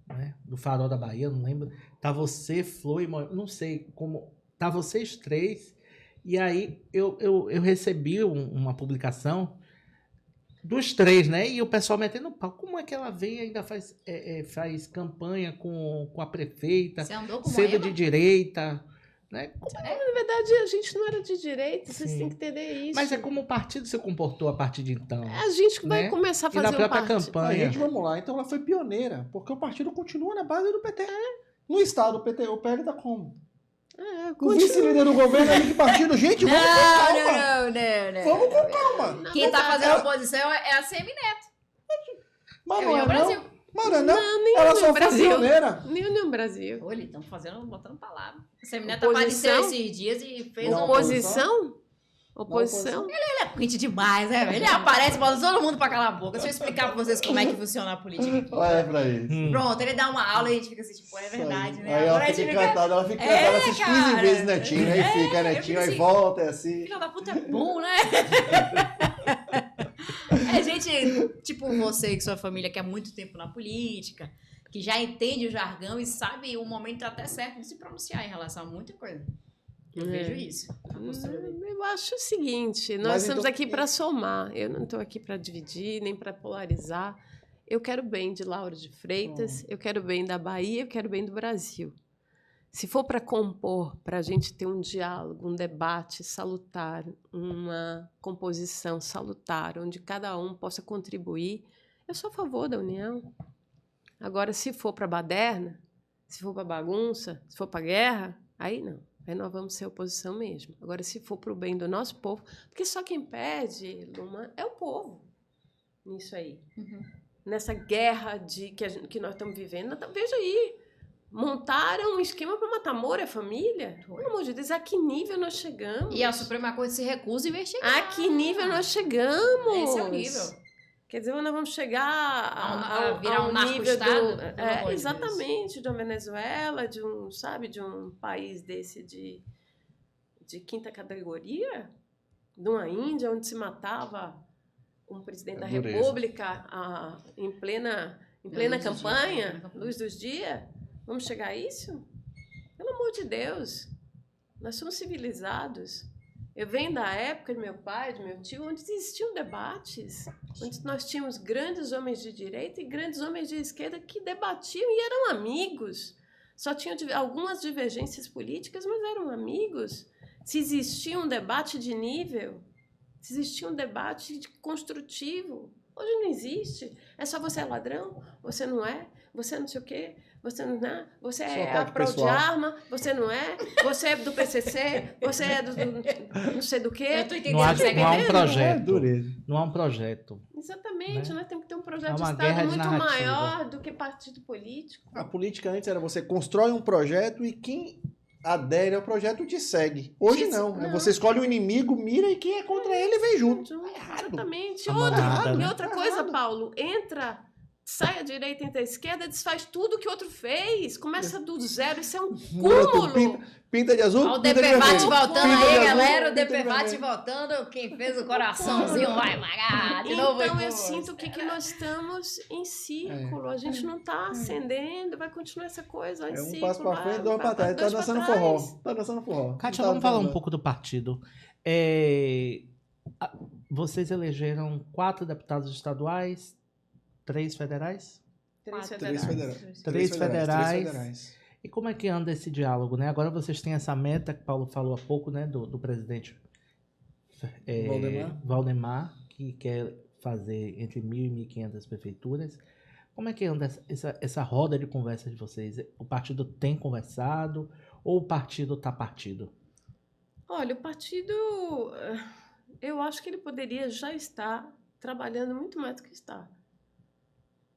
né? Do Farol da Bahia, não lembro. Tá você, Flor e Moema, não sei como. Tá vocês três. E aí eu recebi uma publicação dos três, né? E o pessoal metendo pau. Como é que ela vem e ainda faz campanha com a prefeita, Você andou com sendo Moema? de direita, né? Na verdade, a gente não era de direita, vocês Sim. têm que entender isso. Mas é como o partido se comportou a partir de então. A gente que vai né? começar a E na fazer um própria partido. A campanha. gente, vamos lá. Então ela foi pioneira, porque o partido continua na base do PT. No estado, o PL tá como? O Continua. vice-líder do governo é de partido. Gente, vamos com calma. Não. Vamos com calma. Na Quem tá verdade, fazendo oposição é a Semineto. Mas É não o é Brasil. não. Mano, não. Não, nem Ela no só foi Brasil. pioneira. Nem União Brasil. Olha, estão botando palavra. A Semineto Oposição? apareceu esses dias e fez Não, um... Oposição? Oposição? Ele é quente demais, né? Ele aparece, bota todo mundo pra calar a boca. Deixa eu explicar pra vocês como é que funciona a política aqui. Olha pra isso. Pronto, ele dá uma aula e a gente fica assim, tipo, é verdade, né? Aí ela Agora a fica gente fica... encantada, ela fica encantada, assiste 15 cara. vezes Netinho, aí fica eu Netinho, fico aí assim, volta, é assim. Filho da puta é bom, né? É gente, tipo você e sua família que há muito tempo na política, que já entende o jargão e sabe o momento até certo de se pronunciar em relação a muita coisa. Eu vejo isso. A postura dele. Eu acho o seguinte, nós Mas estamos então- aqui para somar. Eu não estou aqui para dividir, nem para polarizar. Eu quero bem de Lauro de Freitas, eu quero bem da Bahia, eu quero bem do Brasil. Se for para compor, para a gente ter um diálogo, um debate salutar, uma composição salutar, onde cada um possa contribuir, eu sou a favor da união. Agora, se for para baderna, se for para bagunça, se for para guerra, aí não. Aí nós vamos ser oposição mesmo. Agora, se for para o bem do nosso povo, porque só quem perde, Luma, é o povo nisso aí. Uhum. Nessa guerra que nós estamos vivendo. Veja aí, montaram um esquema para matar Moro e a família. Pelo amor de Deus, a que nível nós chegamos? E a Suprema Corte se recusa a investigar. A que nível nós chegamos? Esse é o nível. Quer dizer, nós vamos chegar A virar ao um nível narco-estado? do... Pelo amor de exatamente, de uma Venezuela, de um país desse de quinta categoria, de uma Índia, onde se matava um presidente da Dureza. República em plena luz do campanha, dia, luz dos dias. Vamos chegar a isso? Pelo amor de Deus, nós somos civilizados. Eu venho da época de meu pai, de meu tio, onde existiam debates, onde nós tínhamos grandes homens de direita e grandes homens de esquerda que debatiam e eram amigos. Só tinham algumas divergências políticas, mas eram amigos. Se existia um debate de nível, se existia um debate construtivo. Hoje não existe. É só você é ladrão, você não é, você não sei o quê, você não é, você Só é ataque a prol de pessoal. arma, você não é, você é do PCC, você é do não sei do quê. Eu tô entendendo. Não há, o que você não há um quer dizer. projeto. dureza. Não há um projeto. Exatamente, Né? nós temos que ter um projeto É de uma Estado guerra de muito narrativa. maior do que partido político. A política antes era você constrói um projeto e quem adere ao projeto te segue. Hoje Te- não. não. Você escolhe um inimigo, mira e quem é contra ele vem junto. Exatamente. Camarada, E né? outra coisa, Paulo, sai à direita, entra à esquerda, desfaz tudo que o outro fez. Começa do zero, isso é um Muda tudo, cúmulo. pinta de azul, Ó, o pinta de DPVAT vermelho. voltando Pinta de aí, azul, galera. O pinta de DPVAT vermelho. voltando. Quem fez o coraçãozinho vai pagar. De novo, Então eu depois. sinto que nós estamos em círculo. A gente não está acendendo, vai continuar essa coisa lá em É um círculo. passo pra vai- frente, dois vai pra trás. Tá dois pra dançando trás. forró. Tá dançando forró. Kátia, Tá vamos falar um dançando. pouco do partido. Vocês elegeram 4 deputados estaduais, 3 federais? Três Quatro. Três federais. federais. Três federais. Três federais. E como é que anda esse diálogo, né? Agora vocês têm essa meta que Paulo falou há pouco, né? Do presidente Valdemar, que quer fazer entre 1.000 e 1.500 prefeituras. Como é que anda essa roda de conversa de vocês? O partido tem conversado ou o partido está partido? Olha, o partido, eu acho que ele poderia já estar trabalhando muito mais do que está.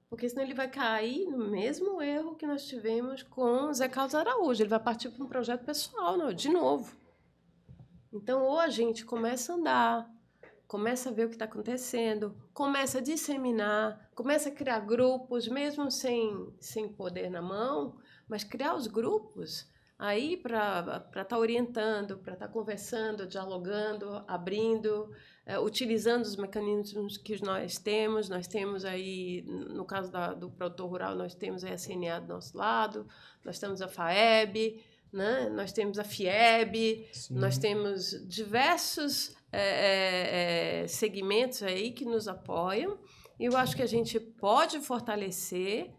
Porque senão ele vai cair no mesmo erro que nós tivemos com Zé Carlos Araújo. Ele vai partir para um projeto pessoal, de novo. Então, ou a gente começa a andar, começa a ver o que está acontecendo, começa a disseminar, começa a criar grupos, mesmo sem poder na mão, mas criar os grupos aí para estar orientando, para estar conversando, dialogando, abrindo, utilizando os mecanismos que nós temos aí, no caso do produtor rural, nós temos a CNA do nosso lado, nós temos a FAEB, né? Nós temos a FIEB, sim, nós temos diversos segmentos aí que nos apoiam, e eu acho que a gente pode fortalecer,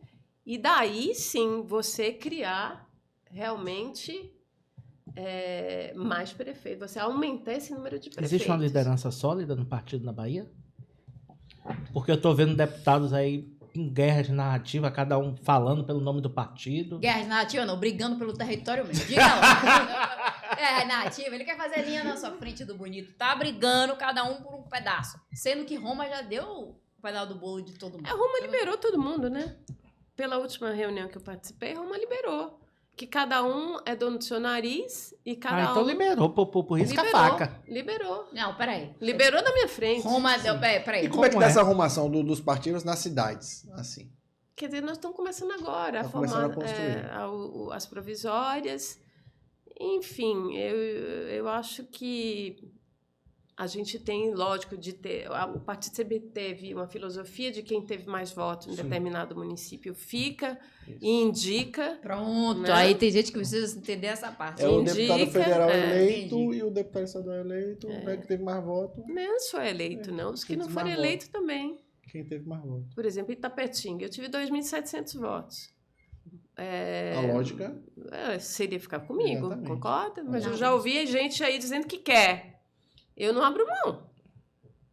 e daí sim você criar realmente mais prefeitos, você aumentar esse número de prefeitos. Existe uma liderança sólida no partido na Bahia? Porque eu estou vendo deputados aí em guerra de narrativa, cada um falando pelo nome do partido. Guerra de narrativa não, brigando pelo território mesmo. Diga lá. Guerra de narrativa, ele quer fazer linha na sua frente do bonito. Tá brigando cada um por um pedaço. Sendo que Roma já deu o pedaço do bolo de todo mundo. Roma liberou todo mundo, né? Pela última reunião que eu participei, Roma liberou. Que cada um é dono do seu nariz e cada então liberou, por risca-faca. Liberou. Não, peraí. Liberou na minha frente. Roma deu, peraí. E como é que tá essa arrumação dos partidos nas cidades, assim? Quer dizer, nós estamos começando agora a formar construir as provisórias. Enfim, eu acho que a gente tem, lógico, de ter... O partido sempre teve uma filosofia de quem teve mais votos em determinado município fica e indica. Pronto, né? Aí tem gente que precisa entender essa parte. O deputado federal eleito entendi. E o deputado estadual eleito, né, que teve mais votos. Não só eleito, não. Os que não foram eleitos também. Quem teve mais votos. Por exemplo, Itapetinga, eu tive 2.700 votos. A lógica... seria ficar comigo, exatamente. Concorda? Mas eu já ouvi gente aí dizendo que quer. Eu não abro mão.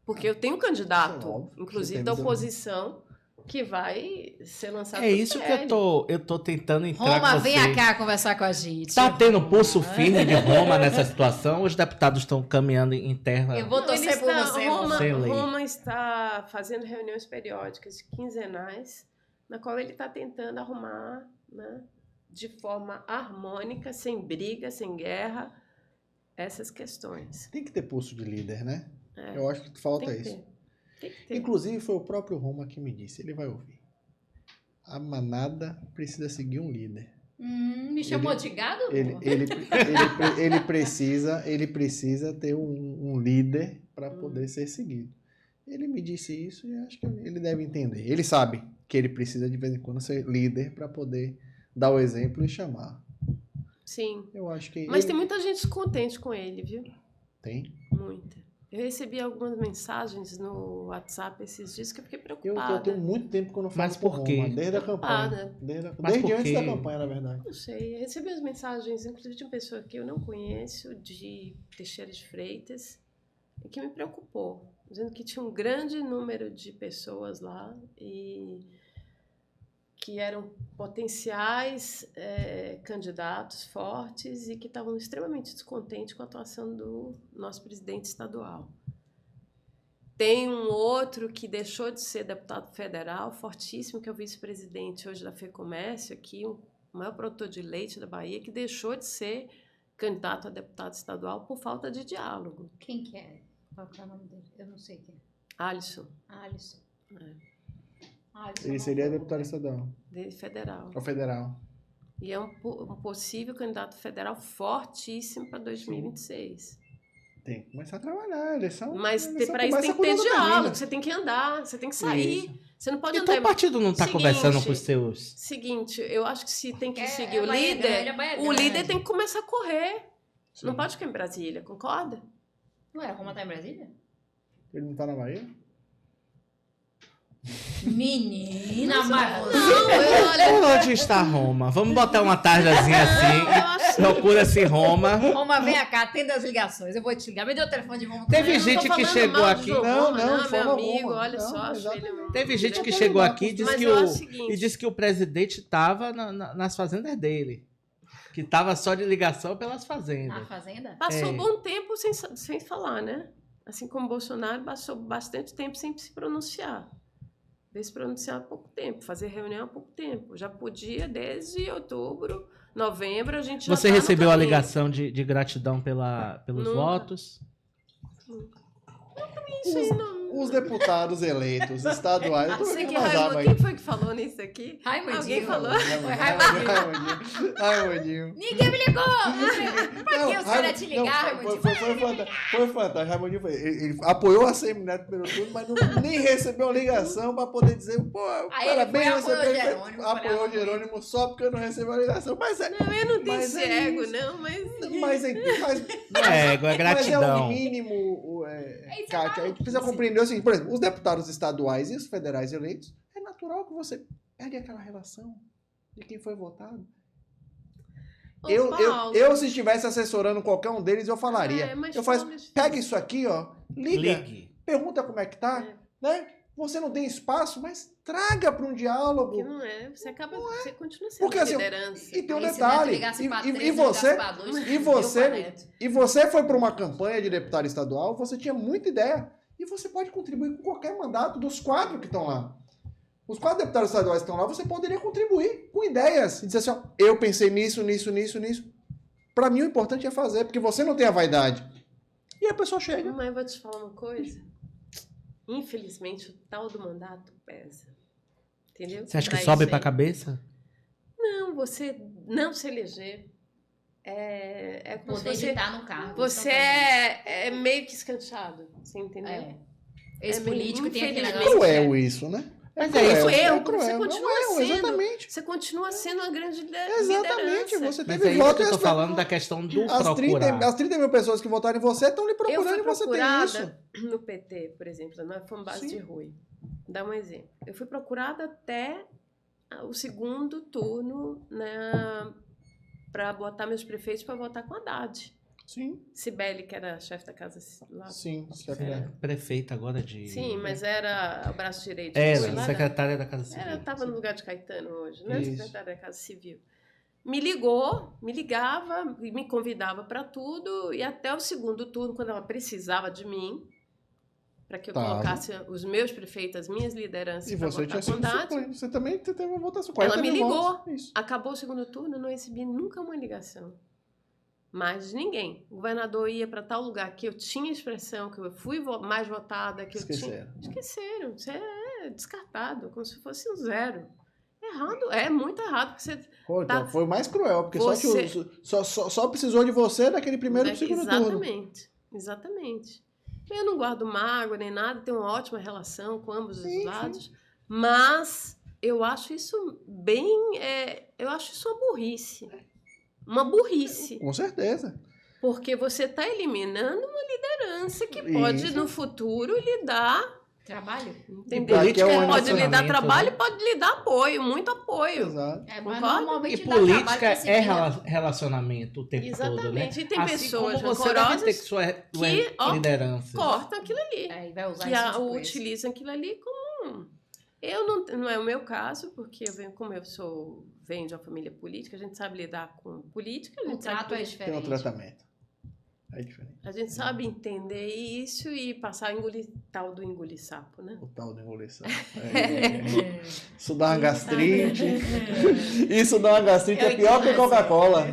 Porque eu tenho um candidato, inclusive da oposição, que vai ser lançado. É isso que eu tô tentando entrar Roma, com você. vem cá conversar com a gente. Tá tendo pulso firme de Roma nessa situação? Os deputados estão caminhando em terra? Eu vou torcer por você, Roma está fazendo reuniões periódicas, quinzenais, na qual ele está tentando arrumar, né, de forma harmônica, sem briga, sem guerra, essas questões. Tem que ter pulso de líder, né? Eu acho que falta isso. Tem que ter. Inclusive, foi o próprio Roma que me disse, ele vai ouvir. A manada precisa seguir um líder. Me chamou de gado? Ele precisa ter um líder para poder ser seguido. Ele me disse isso e acho que ele deve entender. Ele sabe que ele precisa de vez em quando ser líder para poder dar o exemplo e chamar. Sim. Eu acho que Mas tem muita gente descontente com ele, viu? Tem? Muita. Eu recebi algumas mensagens no WhatsApp esses dias que eu fiquei preocupada. Eu tenho muito tempo que eu não falo Mas por quê? Roma, desde a campanha. Desde antes da campanha, na verdade. Não sei. Eu recebi as mensagens, inclusive de uma pessoa que eu não conheço, de Teixeira de Freitas, e que me preocupou, dizendo que tinha um grande número de pessoas lá e que eram potenciais candidatos fortes e que estavam extremamente descontentes com a atuação do nosso presidente estadual. Tem um outro que deixou de ser deputado federal, fortíssimo, que é o vice-presidente hoje da FEComércio, aqui, o maior produtor de leite da Bahia, que deixou de ser candidato a deputado estadual por falta de diálogo. Quem que é? Qual é o nome dele? Eu não sei quem é. Alisson. Alisson. Ele seria deputado estadual. Federal. Ou federal. E é um possível candidato federal fortíssimo para 2026. Tem que começar a trabalhar, eleição. Mas para isso tem que ter diálogo, você tem que andar, você tem que sair. Isso. Você não pode andar. Então o partido não está conversando com os seus... Seguinte, eu acho que se tem que seguir o líder, o líder tem que começar a correr. Sim. Não pode ficar em Brasília, concorda? Não era Roma tá em Brasília? Ele não está na Bahia? Menina, mas olha, Onde está Roma? Vamos botar uma tarjazinha assim. Procura-se Roma. Roma, vem cá, atenda as ligações. Eu vou te ligar. Me dê o telefone de Roma. Teve Eu não tô gente que falando chegou mal do aqui. João Não, Roma, não, de meu forma amigo, alguma. olha Não, só, acho exatamente. ele... Teve gente que Não, chegou não, aqui e mas eu acho o seguinte. disse que o presidente estava nas fazendas dele. Que estava só de ligação pelas Na fazendas. fazenda? Passou É. um bom tempo sem falar, né? Assim como Bolsonaro passou bastante tempo sem se pronunciar. Veio se pronunciar há pouco tempo, fazer reunião há pouco tempo. Já podia desde outubro, novembro, a gente já Você tá no recebeu a caminho. ligação de gratidão pelos Nunca. votos? Isso aí não... Os deputados eleitos estaduais. Eu tô Sei vendo que umas Raimundo, abas quem aí. foi que falou nisso aqui? Raimundinho. Alguém falou? Foi Raimundinho. Raimundinho. Ninguém me ligou! Pra que os caras te ligar, não, Raimundinho? foi fantástico. Raimundinho ele apoiou a Semineto no primeiro turno, mas nem recebeu ligação para poder dizer, pô, Aí ele foi e parabéns, apoiou recebeu. Jerônimo, Apoiou falei, Jerônimo só porque eu não recebi a ligação. Mas é. Não, eu não tenho Mas esse é ego, isso. não, mas... Não é ego, é Mas é gratidão. o mínimo, Isso é Kátia. A gente precisa maluquice. compreender o seguinte, por exemplo, os deputados estaduais e os federais eleitos, é natural que você pegue aquela relação de quem foi votado. Ô, Eu, Paulo, se estivesse assessorando qualquer um deles, eu falaria. mas Eu faço, Paulo, isso- pega isso aqui, ó, liga, Ligue. pergunta como é que tá, né? Você não tem espaço, mas traga para um diálogo. que não é, você acaba, você continua sendo Porque, assim, liderança. E tem um Aí, se detalhe, Neto ligasse pra três, e você, ligasse pra dois, e fudeu você, com a Neto. e você foi para uma campanha de deputado estadual, você tinha muita ideia. E você pode contribuir com qualquer mandato dos 4 que estão lá. Os 4 deputados estaduais que estão lá, você poderia contribuir com ideias. E dizer assim, ó, eu pensei nisso. Para mim, o importante é fazer, porque você não tem a vaidade. E a pessoa chega. Mas eu vou te falar uma coisa. Infelizmente, o tal do mandato pesa. Entendeu? Você acha que Pra sobe isso pra aí. cabeça? Não, você não se eleger é como Poder se de você... estar no cargo. Você instantaneamente. é meio que escanteado, você entendeu? É. Esse político tem aquele infelizmente. negócio. Cruel isso, né? Mas cruel, é isso. Erro, cruel, você não continua é erro, sendo. Exatamente. Você continua sendo uma grande Exatamente. liderança. Você Mas teve é isso voto que eu e tô as- falando da questão do as 30, procurar. as 30 mil pessoas que votaram em você estão lhe Eu procurando fui e você tem isso. procurada no PT, por exemplo, nós fomos base Sim. de Rui. Dá um exemplo. Eu fui procurada até o segundo turno, né, para botar meus prefeitos para votar com Haddad. Sim, Cibele, que era a chefe da casa lá. sim. Você é prefeita agora de... Sim, mas era o braço direito. Era, Foi lá da- secretária da Casa Civil. Era, eu estava no lugar de Caetano hoje, né? Isso. Secretária da Casa Civil. Me ligou, me ligava, me convidava para tudo, e até o segundo turno, quando ela precisava de mim, para que eu Tava. colocasse os meus prefeitos, as minhas lideranças E para você tinha votar com sido Haddad, suplente. Você também teve uma votação. Ela 40 me mil ligou. votos. Isso. acabou o segundo turno, eu não recebi nunca uma ligação. Mas de ninguém. O governador ia para tal lugar que eu tinha expressão, que eu fui mais votada, que eu tinha... Esqueceram. Esqueceram. Você é descartado, como se fosse um zero. Errado, é muito errado. Porque você Pô, então, Tá. foi o mais cruel, porque Você- só precisou de você naquele primeiro e segundo turno. Exatamente, exatamente. Eu não guardo mágoa nem nada, tenho uma ótima relação com ambos Sim, os lados, mas eu acho isso eu acho isso uma burrice. Uma burrice. Com certeza. Porque você está eliminando uma liderança que pode, Isso. no futuro, lhe dar, Trabalho? entendeu? política é um Pode lhe dar relacionamento, trabalho, né? pode lhe dar apoio, muito apoio. Exato. É, mas Concorda? normalmente E dá trabalho política pra é seguir, né? relacionamento o tempo todo, né? Exatamente. E tem Assim pessoas como você deve ter rancorosas sua que, ó, liderança. cortam aquilo ali. É, e vai usar Que isso depois. utilizam aquilo ali como... Eu não é o meu caso, porque como eu venho de uma família política, a gente sabe lidar com política, a O gente sabe, trato é Tem um diferente. tratamento. É diferente. a gente sabe entender isso e passar a engolir, tal do engolir sapo, né? O tal de engolição. Isso dá uma gastrite. Isso dá uma gastrite. É pior que Coca-Cola.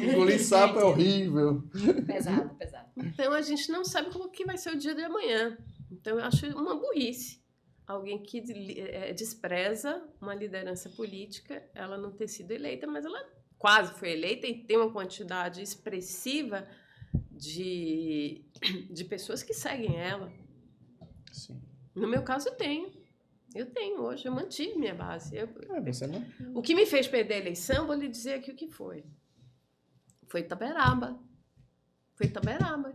Engolir sapo é horrível. Pesado, pesado. Então a gente não sabe como que vai ser o dia de amanhã. Então eu acho uma burrice. Alguém que despreza uma liderança política, ela não ter sido eleita, mas ela quase foi eleita e tem uma quantidade expressiva de pessoas que seguem ela. Sim. No meu caso, eu tenho. Eu tenho hoje, eu mantive minha base. Você não. O que me fez perder a eleição, vou lhe dizer aqui o que foi. Foi Itaberaba. Foi Itaberaba.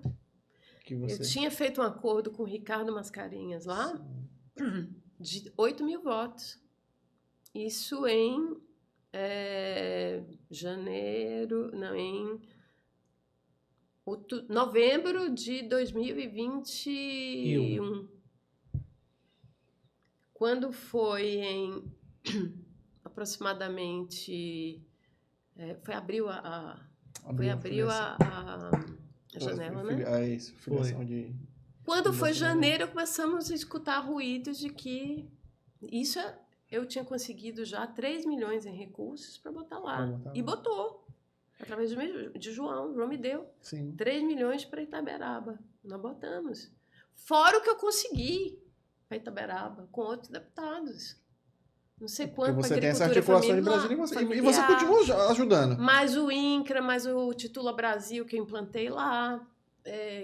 Que Eu você. tinha feito um acordo com o Ricardo Mascarenhas lá, de 8 mil votos. Isso em janeiro, não, em novembro de 2021. Quando foi em aproximadamente... foi abril foi abril a janela, né? É isso, filiação de... Quando foi janeiro, começamos a escutar ruídos de que eu tinha conseguido já 3 milhões em recursos para botar lá. E botou. Através de João. João me deu. Sim. 3 milhões para Itaberaba. Nós botamos. Fora o que eu consegui para Itaberaba, com outros deputados. Não sei quanto para você tem essa agricultura articulação de Brasília e você familiar, continua ajudando. mais o INCRA, mais o Titula Brasil que eu implantei lá,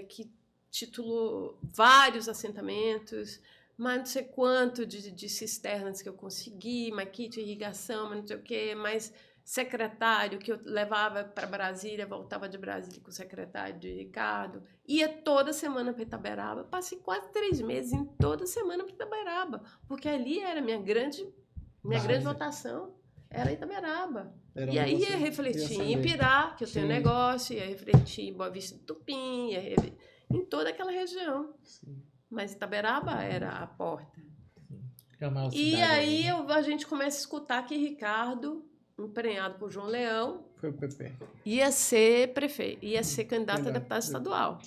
que titulou vários assentamentos, mais não sei quanto de cisternas que eu consegui, mais kit de irrigação, mais não sei o quê, mais secretário que eu levava para Brasília, voltava de Brasília com o secretário de Ricardo, ia toda semana para Itaberaba, passei quase 3 meses em toda semana para Itaberaba, porque ali era a minha grande votação, era Itaberaba. E aí ia refletir em Pirá, que eu tenho negócio, ia refletir em Boa Vista do Tupim, em toda aquela região. Sim. Mas Itaberaba era a porta. E aí a gente começa a escutar que Ricardo, emprenhado por João Leão, foi o PP. Ia ser prefeito, ia ser candidato a deputado estadual.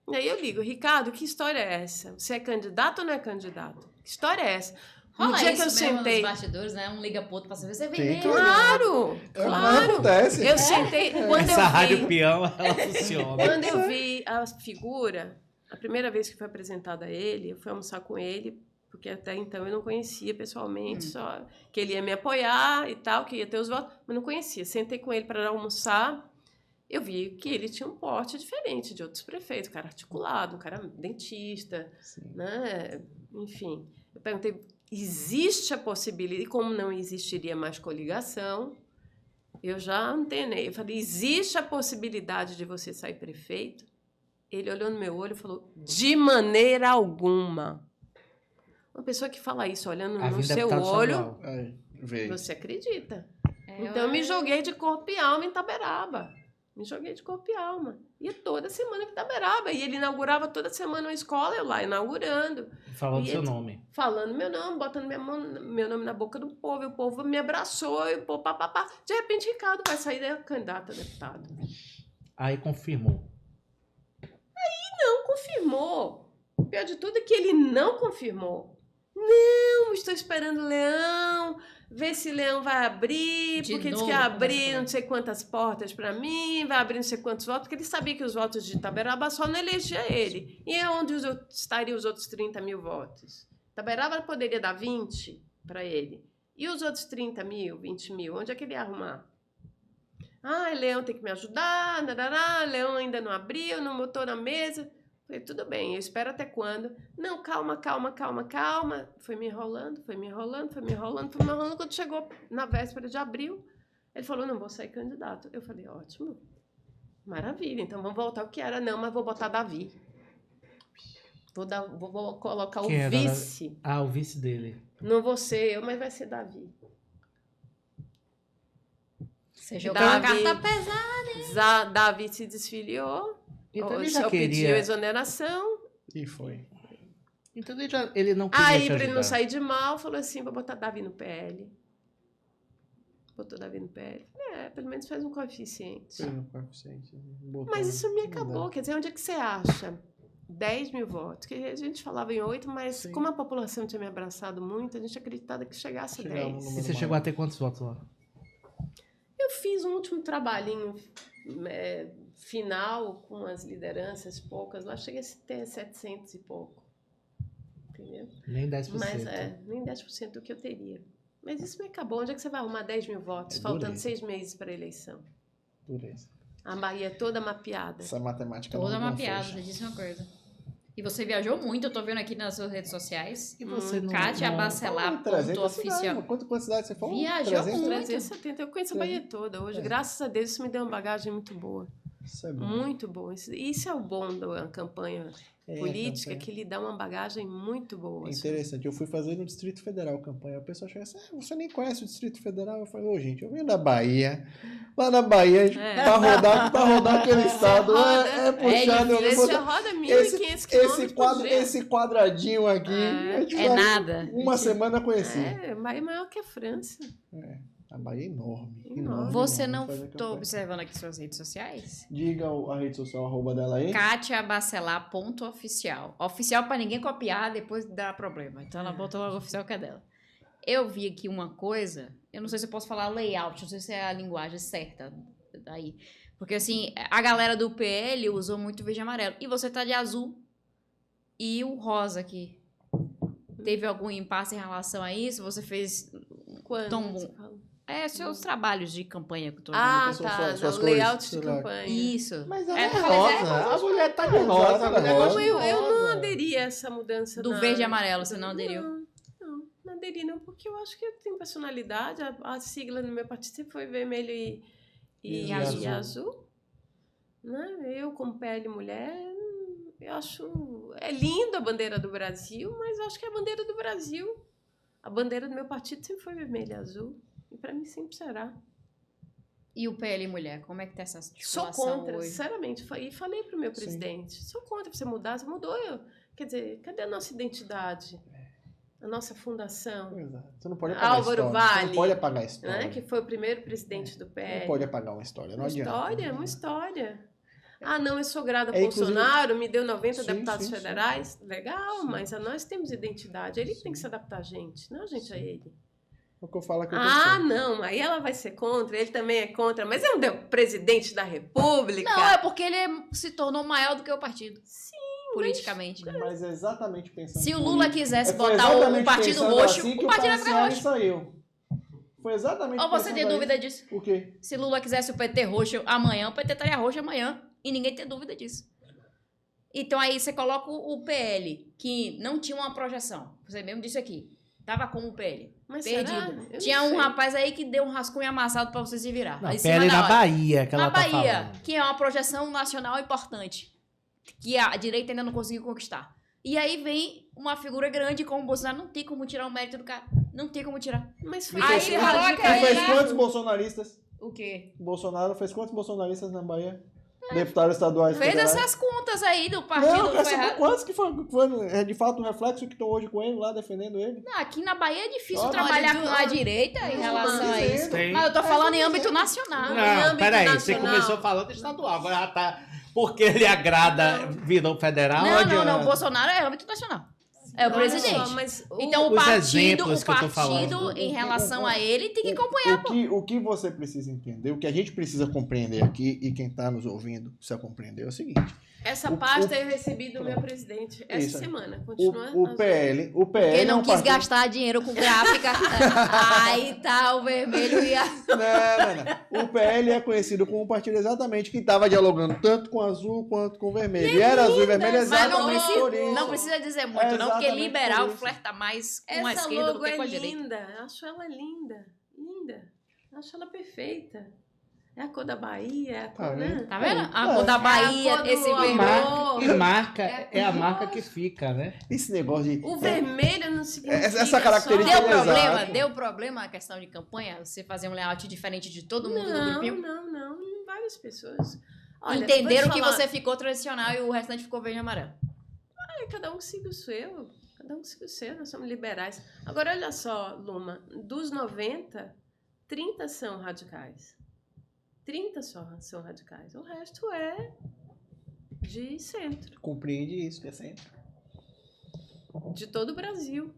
E aí eu ligo, Ricardo, que história é essa? Você é candidato ou não é candidato? Que história é essa? Rola dia que eu sentei nos bastidores, né? Um liga pro outro pra saber se vem. Claro! Acontece. Eu sentei... Essa rádio peão, ela funciona. Quando eu vi a figura, a primeira vez que foi apresentada a ele, eu fui almoçar com ele, porque até então eu não conhecia pessoalmente, só que ele ia me apoiar e tal, que ia ter os votos, mas não conhecia. Sentei com ele para almoçar, eu vi que ele tinha um porte diferente de outros prefeitos, um cara articulado, um cara dentista, né? Enfim. Eu perguntei, existe a possibilidade, e como não existiria mais coligação, eu já antenei. Eu falei, existe a possibilidade de você sair prefeito? Ele olhou no meu olho e falou, de maneira alguma. Uma pessoa que fala isso olhando no seu olho, você acredita. Então, eu me joguei de corpo e alma em Itaberaba. Me joguei de corpo e alma. Ia toda semana em Itaberaba. E ele inaugurava toda semana uma escola, eu lá inaugurando. Falando seu nome. Falando meu nome, botando meu nome na boca do povo. E o povo me abraçou. E o povo, papapá. De repente, Ricardo vai sair da candidata a deputado. Aí confirmou. Não confirmou. O pior de tudo é que ele não confirmou. Não, estou esperando o Leão, ver se o Leão vai abrir, porque diz que ia abrir não sei quantas portas para mim, vai abrir não sei quantos votos, porque ele sabia que os votos de Itaberaba só não elegia ele. E é onde estariam os outros 30 mil votos? Itaberaba poderia dar 20 para ele. E os outros 30 mil, 20 mil, onde é que ele ia arrumar? Leão tem que me ajudar, Leão ainda não abriu, não botou na mesa. Falei, tudo bem, eu espero até quando? Não, calma. Foi me enrolando. Quando chegou na véspera de abril, ele falou, não vou sair candidato. Eu falei, ótimo, maravilha, então vamos voltar ao que era. Não, mas vou botar Davi. Vou colocar o vice. O vice dele. Não vou ser eu, mas vai ser Davi. Você jogou a carta pesada, hein? Davi se desfiliou. Então ele já pediu exoneração. E foi. Então ele não queria Aí, para ele não sair de mal, falou assim, vou botar Davi no PL. Botou Davi no PL. Pelo menos faz um coeficiente. Mas isso me acabou. Quer dizer, onde é que você acha 10 mil votos? Que a gente falava em 8, mas como a população tinha me abraçado muito, a gente acreditava que chegasse a 10. E você chegou a ter quantos votos lá? Eu fiz um último trabalhinho final com as lideranças poucas. Lá cheguei a ter 700 e pouco. Entendeu? Nem 10%. Mas nem 10% do que eu teria. Mas isso me acabou. Onde é que você vai arrumar 10 mil votos, faltando 6 meses para a eleição? Dureza. A Bahia é toda mapeada. Essa matemática toda mapeada, você disse uma coisa. E você viajou muito, eu tô vendo aqui nas suas redes sociais. E você Kátia Bacelar, ponto oficial. Quantas cidades você falou? Viajou 370. Eu conheço a Bahia toda hoje. Graças a Deus, isso me deu uma bagagem muito boa. Isso é bom. Muito bom. Isso é o bom da campanha política, campanha. que lhe dá uma bagagem muito boa. É interessante. Eu fui fazer no Distrito Federal campanha. O pessoal chega assim, você nem conhece o Distrito Federal? Eu falei, gente, eu venho da Bahia. Lá na Bahia, pra rodar aquele estado, é puxado. Você roda 1.500 quilômetros por dia. Esse quadradinho aqui, a gente É vai nada. uma semana conheci. Bahia é maior que a França. A Bahia é enorme. Você não Fazer tô campanha. observando aqui suas redes sociais? Diga a rede social, arroba dela aí. KatiaBacelar.oficial. Oficial pra ninguém copiar, depois dá problema. Então ela botou logo oficial que é dela. Eu vi aqui uma coisa, eu não sei se eu posso falar layout, não sei se é a linguagem certa daí. Porque assim, a galera do PL usou muito verde e amarelo. E você tá de azul e o rosa aqui. Teve algum impasse em relação a isso? Você fez Quando? Tão você bom. fala? Seus trabalhos de campanha que eu tô São Tá. suas O cores, layout de sei lá. campanha. Isso. Mas ela É, é eu falei, rosa. A mulher tá de Exato, rosa. ela é agora. rosa. Eu não aderi a essa mudança Do verde e amarelo, você não aderiu? Não aderi não, porque eu acho que eu tenho personalidade. A sigla no meu partido sempre foi vermelho e azul. Né? Eu, como pele mulher, eu acho... É lindo a bandeira do Brasil, mas eu acho que é a bandeira do Brasil. A bandeira do meu partido sempre foi vermelho e azul. E para mim sempre será. E o PL mulher, como é que tá essa Sou articulação contra, hoje? sinceramente. E falei pro meu Sim. presidente, sou contra você mudar, você mudou. Quer dizer, cadê a nossa identidade? A nossa fundação? Exato. Você não pode apagar Álvaro a história. Você Vale, não pode apagar a história. Né? Que foi o primeiro presidente do Não PL. pode apagar uma história, não Uma adianta. história, uma história. Ah, não, eu sou grata a Inclusive- Bolsonaro, me deu 90 Sim, deputados sim, sim. federais. Legal, Sim. mas nós temos identidade. Ele que tem que se adaptar a gente, não a gente a ele. É o que eu falo aqui. Não, aí ela vai ser contra, ele também é contra, mas ele não deu presidente da República. Não, é porque ele se tornou maior do que o partido. Sim, politicamente. Mas é exatamente pensando Se o por Lula isso. quisesse Foi botar o exatamente Partido pensando Roxo, assim que o partido ia ficar Tarciani roxo. saiu. Foi exatamente Ou você pensando tem aí. dúvida disso? O quê? Se Lula quisesse o PT roxo amanhã, o PT estaria roxo amanhã. E ninguém tem dúvida disso. Então aí você coloca o PL, que não tinha uma projeção. Você mesmo disse aqui. Tava com o PL. mas Perdido. será? Eu Tinha não um sei. rapaz aí que deu um rascunho amassado pra você se virar. Não, Aí, em cima PL da na hora. Bahia que ela Na tá Bahia, falando. que é uma projeção nacional importante, que a direita ainda não conseguiu conquistar. E aí vem uma figura grande como o Bolsonaro, não tem como tirar o mérito do cara. Não tem como tirar. Mas foi Aí esse falou radical. que aí, fez né? quantos bolsonaristas? O quê? Bolsonaro fez quantos bolsonaristas na Bahia? Deputados estaduais Fez federais? essas contas aí do partido Não, eu quero saber Ferrari. quantos que foi de fato um reflexo que estão hoje com ele lá, defendendo ele. Não, aqui na Bahia é difícil Olha, trabalhar olha, com a direita em relação a isso. Tem. Mas eu tô falando em âmbito nacional. Em Não, âmbito peraí, você nacional. começou falando estadual, agora já tá... Porque ele agrada, virou federal. Não, adianta. não, o Bolsonaro é âmbito nacional. É o Olha presidente. só, mas Então o Os partido, exemplos que eu tô falando. em relação a ele tem que acompanhar. O que você precisa entender, o que a gente precisa compreender aqui, e quem está nos ouvindo precisa compreender, é o seguinte. essa pasta eu recebi do meu presidente essa Isso. semana. Continua O PL Quem é não um quis partido... gastar dinheiro com gráfica, aí tá o vermelho e a... Não. O PL é conhecido como um partido exatamente que estava dialogando tanto com azul quanto com vermelho. E era azul e vermelho Mas não exatamente por precisa, isso. não precisa dizer muito, não, porque Exatamente liberal por isso. flerta mais com a Essa esquerda do logo que com a é direita. linda. Acho ela linda. Linda. Acho ela perfeita. É a cor da Bahia, é a cor, Tá né? vendo? Tá vendo? A É. cor da É a Bahia, cor do esse amor. vermelho. E marca, É é a marca que fica, né? Esse negócio de... O vermelho não significa Essa característica Deu Exato. problema? Deu problema a questão de campanha? Você fazer um layout diferente de todo mundo do grupinho? Não. Várias pessoas. Olha, Entenderam vou te que falar, você ficou tradicional e o restante ficou verde e amarelo. cada um siga o seu. Cada um siga o seu. Nós somos liberais. Agora, olha só, Luma. Dos 90, 30 são radicais. 30 só são radicais. O resto é de centro. Compreende isso, que é sempre. De todo o Brasil.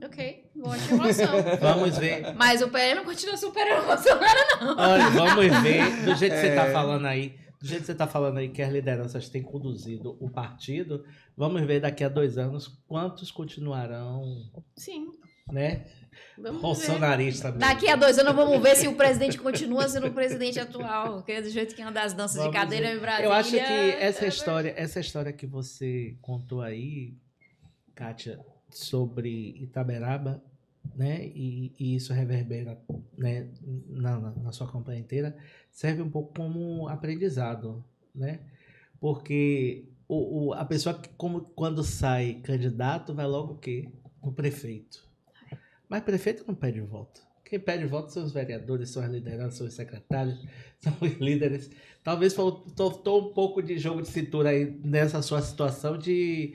Ok, boa informação. Vamos ver. Mas o PL não continua superando o Bolsonaro, não. Olha, vamos ver, do jeito que você tá falando aí, do jeito que você tá falando aí que as lideranças têm conduzido o partido, vamos ver daqui a 2 anos quantos continuarão, Sim. né, Vamos ver. bolsonaristas. mesmo. Daqui a 2 anos vamos ver se o presidente continua sendo o presidente atual. Porque é do jeito que anda as danças Vamos de cadeira ver. em Brasília. Eu acho que essa história que você contou aí, Kátia, sobre Itaberaba, né, e isso reverbera né, na sua campanha inteira, serve um pouco como aprendizado, né? Porque a pessoa que, quando sai candidato, vai logo o quê? O prefeito. Mas prefeito não pede voto. Quem pede voto são os vereadores, são as lideranças, são os secretários, são os líderes. Talvez faltou um pouco de jogo de cintura aí nessa sua situação de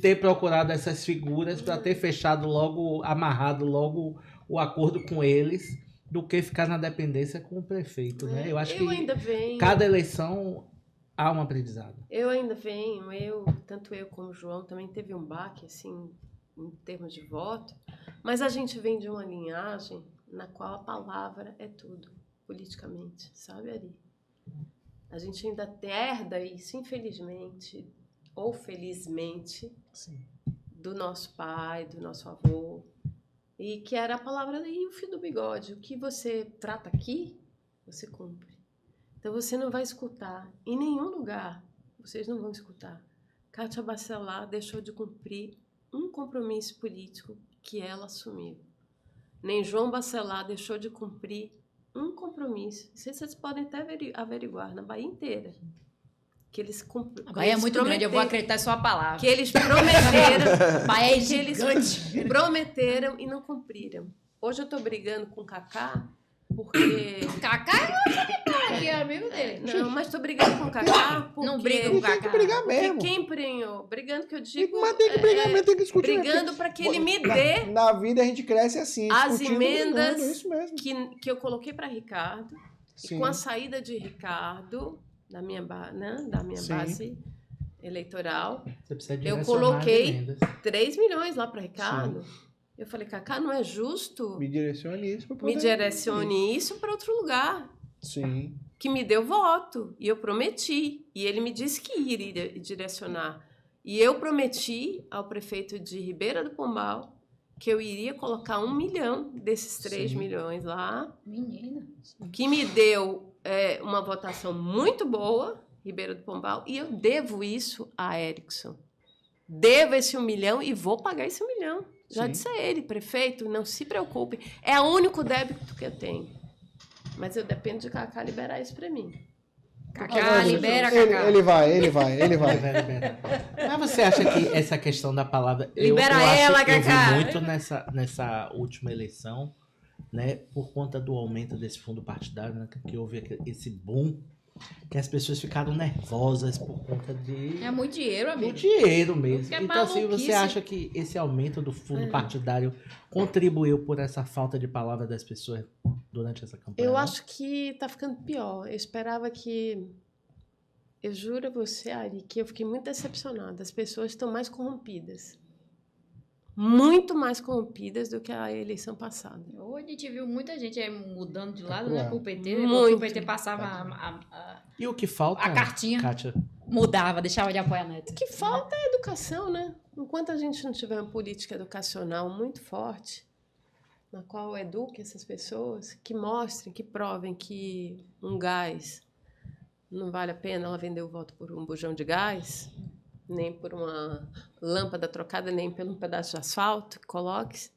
ter procurado essas figuras para ter fechado logo, amarrado logo o acordo com eles, do que ficar na dependência com o prefeito, né? Eu acho que ainda venho. cada eleição há um aprendizado. Eu ainda venho, tanto eu como o João também teve um baque, assim, em termos de voto, mas a gente vem de uma linhagem na qual a palavra é tudo, politicamente, sabe, Ari? A gente ainda herda isso, infelizmente, ou felizmente, Sim. do nosso pai, do nosso avô, e que era a palavra e o fio do bigode. O que você trata aqui, você cumpre. Então você não vai escutar, em nenhum lugar, vocês não vão escutar. Kátia Bacelar deixou de cumprir um compromisso político que ela assumiu. Nem João Bacelar deixou de cumprir um compromisso. Vocês podem até averiguar na Bahia inteira. Que eles A Bahia é muito grande, eu vou acreditar em sua palavra. Que eles prometeram. Bahia é que eles gigante. prometeram e não cumpriram. Hoje eu tô brigando com o Cacá, porque... Cacá é amigo dele. Não, mas tô brigando com o Cacá porque... Não briga com E o tem que Cacá. brigar Porque mesmo. quem emprenhou? Brigando que eu digo... Mas tem que brigar mesmo, tem que discutir. mesmo. Brigando para que ele me dê Na vida a gente cresce assim, as discutindo, emendas brigando, isso mesmo. que eu coloquei para Ricardo. Sim. E com a saída de Ricardo, da minha Sim. base eleitoral, Você precisa Eu direcionar coloquei- as emendas. 3 milhões lá para Ricardo. Eu falei, Cacá, não é justo Me direcione isso pra me poder... direcione isso para outro lugar. Sim. Que me deu voto. E eu prometi. E ele me disse que iria direcionar. E eu prometi ao prefeito de Ribeira do Pombal que eu iria colocar 1 milhão desses 3 Sim. milhões lá, Menina. que me deu uma votação muito boa, Ribeira do Pombal, e eu devo isso a Erickson. Devo esse 1 milhão e vou pagar esse 1 milhão. Já Sim. disse a ele, prefeito, não se preocupe. É o único débito que eu tenho. Mas eu dependo de Cacá liberar isso para mim. Cacá, libera, Ele Cacá. vai. Vai liberar. Mas você acha que essa questão da palavra... Libera eu acho, ela, eu vi Cacá. muito nessa última eleição, né? Por conta do aumento desse fundo partidário, né, que houve esse boom, que as pessoas ficaram nervosas por conta de... É muito dinheiro, do amigo. dinheiro mesmo. Porque é Então, assim, você maluquice. acha que esse aumento do fundo partidário contribuiu por essa falta de palavra das pessoas durante essa campanha? Eu não? acho que tá ficando pior. Eu esperava que... Eu juro a você, Ari, que eu fiquei muito decepcionada. As pessoas estão mais corrompidas. Muito mais corrompidas do que a eleição passada. Hoje a gente viu muita gente aí mudando de lado, cruel. né? Pro PT. Muito. Porque o PT passava E o que falta, a cartinha. Kátia? Mudava, deixava de apoiar a Neto. O que falta é educação, né? Enquanto a gente não tiver uma política educacional muito forte, na qual eduque essas pessoas, que mostrem, que provem que um gás não vale a pena ela vender o voto por um bujão de gás, nem por uma lâmpada trocada, nem por um pedaço de asfalto que coloque,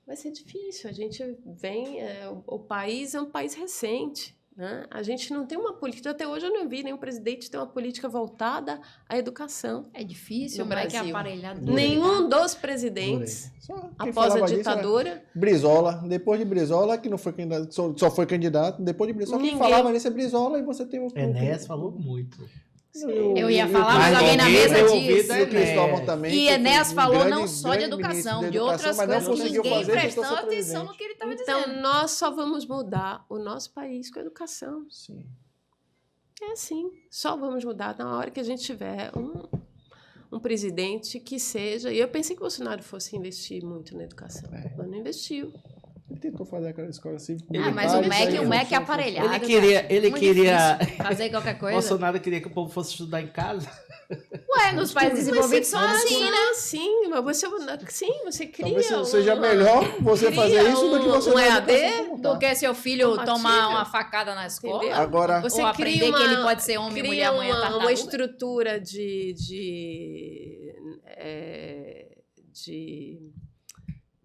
vai ser difícil. A gente vem... o país é um país recente, né? A gente não tem uma política... Até hoje eu não vi nenhum presidente ter uma política voltada à educação. É difícil, No o moleque é Brasil. aparelhado. Nenhum dos presidentes, Só quem após falava a disso era ditadura, Brizola. Depois de Brizola, que não foi candidato, só foi candidato. Depois de Brizola, quem Ninguém. falava nisso é Brizola e você tem o... Enéas falou muito. Eu ia falar, mas mas alguém na alguém mesa deu disse. ouvido a E o Cristóvão Enéas. também. E que foi Enéas um falou grande- não só de grande educação, ministro de da outras mas não coisas que conseguiu ninguém fazer, prestou tentou ser atenção presidente. no que ele estava então dizendo. nós só vamos mudar o nosso país com a educação. Sim. É assim, só vamos mudar na hora que a gente tiver um presidente que seja... E eu pensei que o Bolsonaro fosse investir muito na educação, É. mas não investiu. Ele tentou fazer aquela escola civil. Ah, mas o MEC é aparelhado. Ele queria- cara. ele Muito queria- difícil fazer qualquer coisa. Bolsonaro queria que o povo fosse estudar em casa. Ué, nos países desenvolvidos são assim, né? Sim, mas você cria... Talvez seja melhor você cria fazer isso do que você um dar EAD, educação como tá. Do que seu filho Compatível. tomar uma facada na escola. Entendeu? Agora, Você Ou aprender cria que ele pode ser homem, cria mulher, amanhã, uma tartaruga. estrutura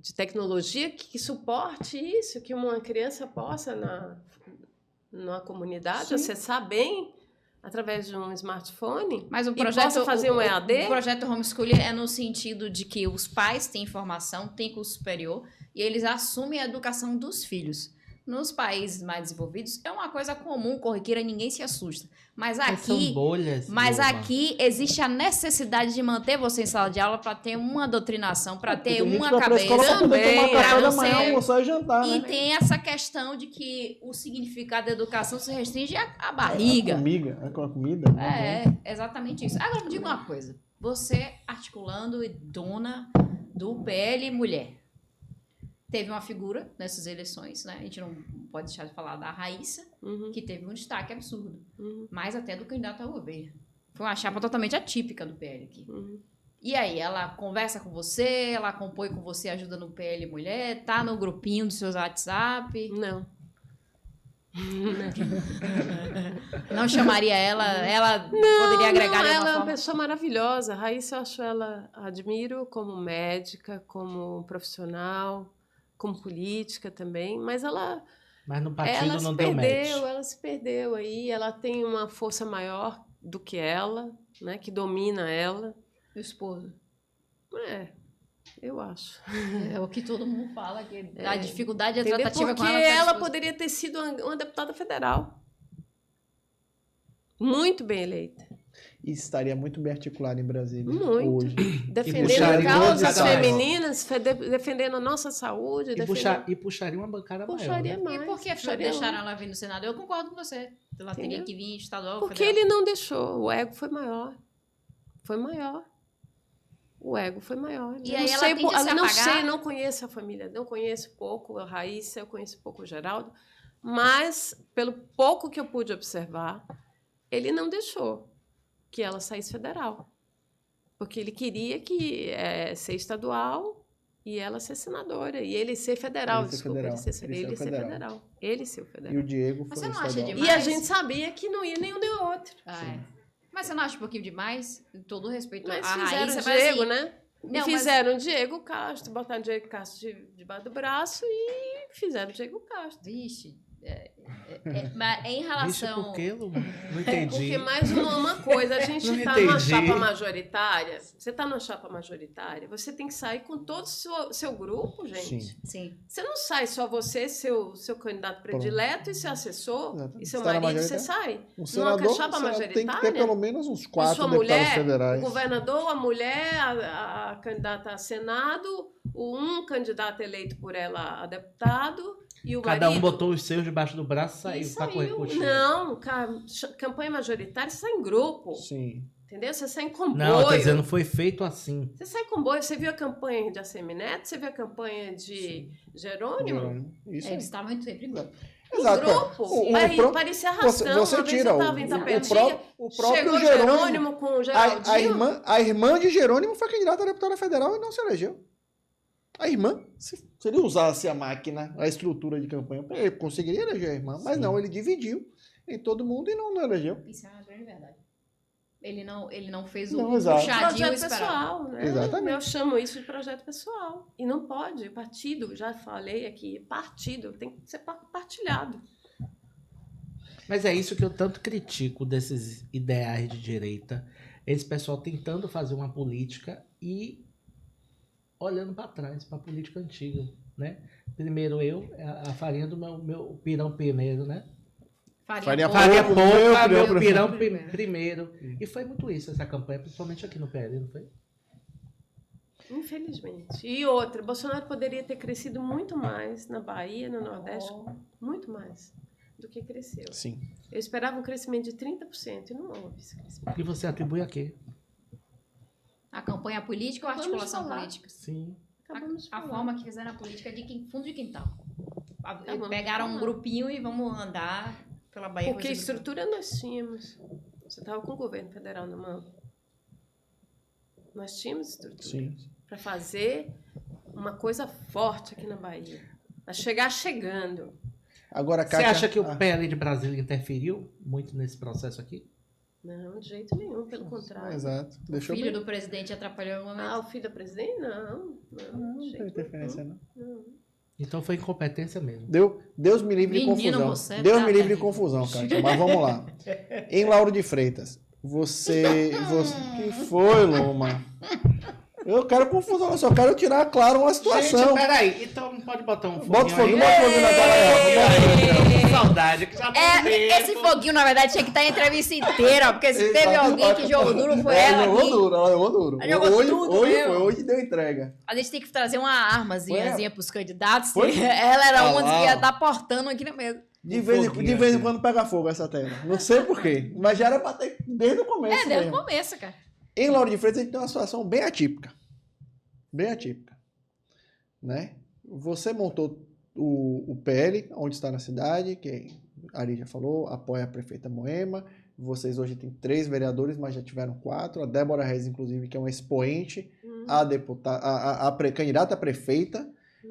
de tecnologia que suporte isso, que uma criança possa, na comunidade, Sim. acessar bem através de um smartphone Mas o e projeto, possa fazer um EAD. O projeto homeschooling é no sentido de que os pais têm informação, têm curso superior, e eles assumem a educação dos filhos. Nos países mais desenvolvidos, é uma coisa comum, corriqueira, ninguém se assusta. Mas São aqui, bolhas. mas Vilma. aqui existe a necessidade de manter você em sala de aula para ter uma doutrinação, para ter Tem gente uma que vai pra cabeça. escola pra poder Também, tomar café pra da você- manhã, almoçar e jantar, E né? tem essa questão de que o significado da educação se restringe à A barriga. comida. Né? É, exatamente isso. Agora, me diga uma coisa. Você, articulando e dona do PL Mulher, teve uma figura nessas eleições, né? A gente não pode deixar de falar da Raíssa, Uhum, que teve um destaque absurdo. uhum, Mais até do candidato ao governo. Foi uma chapa totalmente atípica do PL aqui. uhum. E aí, ela conversa com você, ela compõe com você, ajuda no PL Mulher, tá no grupinho dos seus WhatsApp. Não. Não chamaria ela poderia agregar de ela alguma é uma forma. pessoa maravilhosa. A Raíssa, eu acho ela, admiro como médica, como profissional, como política também, mas ela Mas no partido não deu match. ela se perdeu aí, ela tem uma força maior do que ela, né, que domina ela. O esposo. É, eu acho. É o que todo mundo fala, que a dificuldade é Entendeu? tratativa Porque com ela. com a ela esposa. poderia ter sido uma deputada federal. Muito bem eleita. E estaria muito bem articulado em Brasília Muito. hoje. Defendendo puxaria causas outra galera. femininas, defendendo a nossa saúde. E puxaria uma bancada Puxaria maior. Né? mais. E por que puxaria deixaram mais. ela vir no Senado? Eu concordo com você. Ela teria Entendeu? que vir estadual, Porque federal. ele não deixou. O ego foi maior. Foi maior. O ego foi maior. E Eu aí não ela sei, tende a se eu não apagar? sei, não conheço a família, não conheço pouco a Raíssa, eu conheço pouco o Geraldo, mas pelo pouco que eu pude observar, ele não deixou que ela saísse federal. Porque ele queria que ser estadual e ela ser senadora. E ele ser federal, Ele ser desculpa. federal. Ele ser federal. Ele ser o E federal. o Diego Mas foi você não acha estadual. demais? E a gente sabia que não ia nenhum nem outro. Ah, é. Mas você não acha um pouquinho demais? Com todo respeito Mas à fizeram Raíssa, o mas Diego, assim, né? Não, E mas- fizeram o Diego Castro, botaram o Diego Castro debaixo do braço e fizeram o Diego Castro. Vixe. Mas em Vixe, relação... por quê, Lu? Não entendi. Porque mais uma coisa, a gente Não está numa entendi. chapa majoritária. Você está numa chapa majoritária, você tem que sair com todo o seu grupo, gente. Sim. Sim. Você não sai só você, seu candidato predileto e seu assessor Exatamente. e seu Está na marido, você majoritária. sai. Um senador, chapa o senador tem que ter majoritária, pelo menos uns E 4 sua deputados mulher, federais. o governador, a mulher, a candidata a Senado, um candidato eleito por ela a deputado e o Cada um marido. botou os seus debaixo do braço e E saiu para correr saiu. coxinha. Não, campanha majoritária, você sai em grupo. Sim. Entendeu? Você sai em comboio. Não, eu tô dizendo, foi feito assim. Você sai em comboio. Você viu a campanha de ACM Neto? Você viu a campanha de Jerônimo? Isso Eles aí. estavam muito sempre em grupo. Em Exato. grupo. Parecia Você, arrastão. você Uma vez tira eu tava em Tapetinga, o próprio chegou Jerônimo. Jerônimo com o Geraldinho. A irmã de Jerônimo foi candidata a deputada federal e não se elegeu. A irmã, se ele usasse a máquina, a estrutura de campanha, ele conseguiria eleger a irmã, mas Sim. não, ele dividiu em todo mundo e não elegeu. Isso é uma grande verdade. Ele não fez Não, o exato. puxadinho Projeto esperado. pessoal, né? Exatamente. Eu chamo isso de projeto pessoal. E não pode. Partido, já falei aqui, partido tem que ser partilhado. Mas é isso que eu tanto critico desses ideais de direita. Esse pessoal tentando fazer uma política e olhando para trás, para a política antiga, né? Primeiro a farinha do meu pirão primeiro, né? Faria Faria pouco, pouco, meu meu pirão primeiro. primeiro. E foi muito isso, essa campanha, principalmente aqui no PL, não foi? Infelizmente. E outra, Bolsonaro poderia ter crescido muito mais na Bahia, no Nordeste, muito mais do que cresceu. Sim. Eu esperava um crescimento de 30% e não houve esse crescimento. E você atribui a quê? A campanha política ou a Vamos articulação falar. política? Sim. Acabamos de A falar. forma que fizeram a política de fundo de quintal. Vamos Pegaram um falar. grupinho e vamos andar pela Bahia. Porque com esse grupo. estrutura nós tínhamos. Você estava com o governo federal na mão. Nós tínhamos estrutura Sim. para fazer uma coisa forte aqui na Bahia. Para chegar chegando. Agora, Você Kátia, acha que o PL de Brasília interferiu muito nesse processo aqui? Não, de jeito nenhum, pelo contrário. Exato. O Deixou filho bem. do presidente atrapalhou um momento. Ah, o filho da presidente? Não, Não de tem jeito interferência, não. nenhum. Então foi incompetência mesmo. Deus me livre de Menino, confusão. você Deus tá me livre de terrível. confusão, Kátia. Mas vamos lá. Em Lauro de Freitas, você... Que foi, Luma? Eu quero confusão, eu só quero tirar claro uma situação. Gente, peraí. Então pode botar um Bota o foguinho fogo, aí? bota o fogo na tela aí. Que saudade, que já tem tempo. Esse foguinho, na verdade, tinha que estar a entrevista inteira, ó, porque se teve Exato. alguém que jogou duro, foi Ela ela. jogou aqui. duro, ela jogou duro. Ela jogou Hoje, tudo hoje mesmo. foi, hoje deu entrega. A gente tem que trazer uma armazinha pros candidatos. Foi? Ela era Ah uma lá, que ia ó. estar portando aqui na mesa. De vez em foguinho aqui. quando pega fogo essa tela. Não sei porquê, mas já era pra ter desde o começo. É, desde o mesmo. começo, cara. Em Lauro de Freitas a gente tem uma situação bem atípica. Bem atípica. Né? Você montou o PL, onde está na cidade, que a Ari já falou, apoia a prefeita Moema. Vocês hoje têm 3 vereadores, mas já tiveram 4. A Débora Reis, inclusive, que é um expoente, a candidata a prefeita,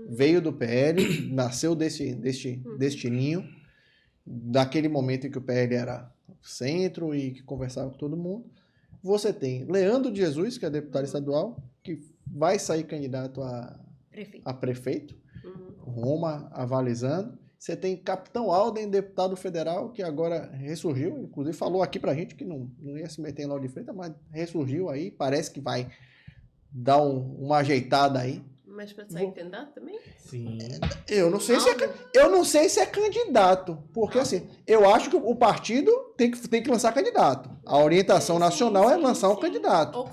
veio do PL, nasceu deste ninho, daquele momento em que o PL era centro e que conversava com todo mundo. Você tem Leandro de Jesus, que é deputado estadual, que vai sair candidato Prefeito. a prefeito, Roma avalizando. Você tem Capitão Alden, deputado federal, que agora ressurgiu, inclusive falou aqui pra gente que não ia se meter em Lauro de Freitas, mas ressurgiu aí, parece que vai dar uma ajeitada aí. Mas para sair candidato também? Sim. Eu não sei se é candidato, porque assim, eu acho que o partido tem que lançar candidato. A orientação nacional é lançar um candidato, Ou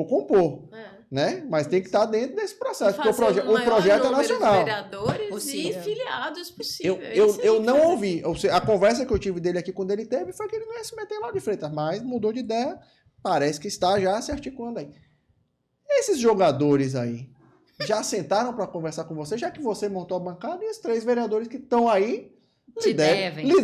compor. né? Mas tem que estar dentro desse processo, porque Fazer o projeto é maior número de nacional. vereadores Possível. e filiados possível. Eu não ouvi. A conversa que eu tive dele aqui quando ele teve foi que ele não ia se meter lá de Freitas, mas mudou de ideia. Parece que está já se articulando aí. Esses jogadores aí já sentaram para conversar com você, já que você montou a bancada, e os 3 vereadores que estão aí lhe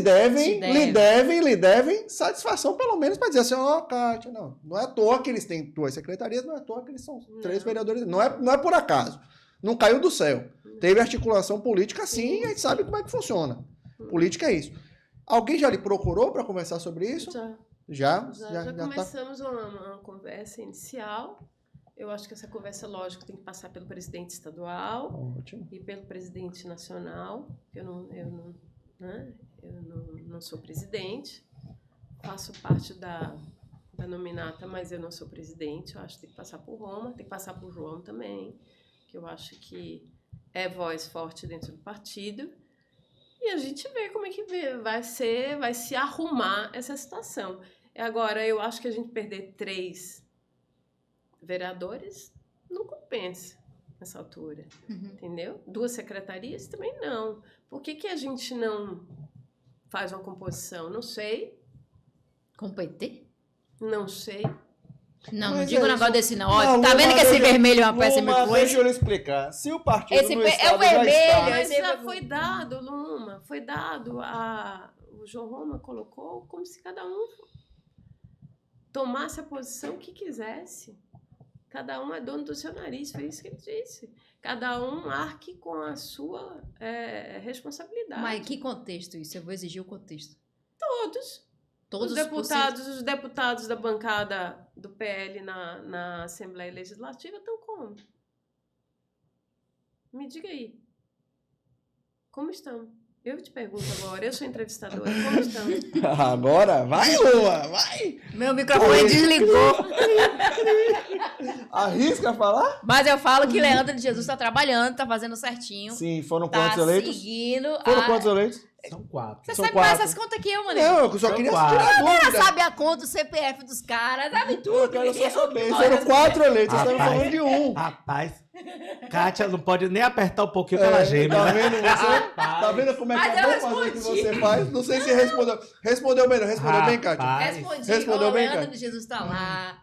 devem satisfação, pelo menos, para dizer assim, ó, Kátia, não é à toa que eles têm 2 secretarias, não é à toa que eles são 3 vereadores, não é por acaso, não caiu do céu. Teve articulação política sim, e a gente sabe como é que funciona. Política é isso. Alguém já lhe procurou para conversar sobre isso? Já Já começamos uma conversa inicial. Eu acho que essa conversa, lógico, tem que passar pelo presidente estadual Ótimo. e pelo presidente nacional. Eu não sou presidente, faço parte da nominata, mas eu não sou presidente. Eu acho que tem que passar por Roma, tem que passar por João também, que eu acho que é voz forte dentro do partido. E a gente vê como é que vai se arrumar essa situação. Agora, eu acho que a gente perder 3 vereadores não compensa nessa altura, entendeu? 2 secretarias também não. Por que a gente não faz uma composição? Não sei. Competir? Não sei. Não Mas diga um é negócio isso. desse não. Ó, Não, tá vendo que esse vermelho é uma péssima Deixa influência? eu lhe explicar. Se o partido Esse no é o estado vermelho, já está... Mas esse já foi dado, Luma, foi dado. O João Roma colocou como se cada um tomasse a posição que quisesse. Cada um é dono do seu nariz, foi isso que ele disse. Cada um arque com a sua responsabilidade. Mas que contexto isso? Eu vou exigir o contexto. Todos. Todos Os deputados da bancada do PL na Assembleia Legislativa estão como? Me diga aí. Como estão? Eu te pergunto agora, eu sou entrevistadora, como estão? Agora, vai, Lua, vai! Meu microfone desligou. Arrisca falar? Mas eu falo que Leandro de Jesus está trabalhando, está fazendo certinho. Sim, foram Tá quantos eleitos? seguindo. Foram quantos eleitos? São 4. Você São sabe mais 4. essas contas que eu, mano. Não, eu só São queria 4. tirar a Ela dúvida. sabe a conta, o CPF dos caras, sabe tudo. Eu quero só menino. saber. Olha, Foram 4 eleitos, vocês estão Rapaz. falando de um. Rapaz, Kátia não pode nem apertar um pouquinho que ela geme, Tá né? vendo você? Tá vendo como é que Mas é eu bom fazer o que respondi. você faz? Não sei se respondeu. Respondeu bem, não? Respondeu bem, Kátia? Rapaz. Respondi, Respondeu ó, bem, Leandro cara? de Jesus tá lá,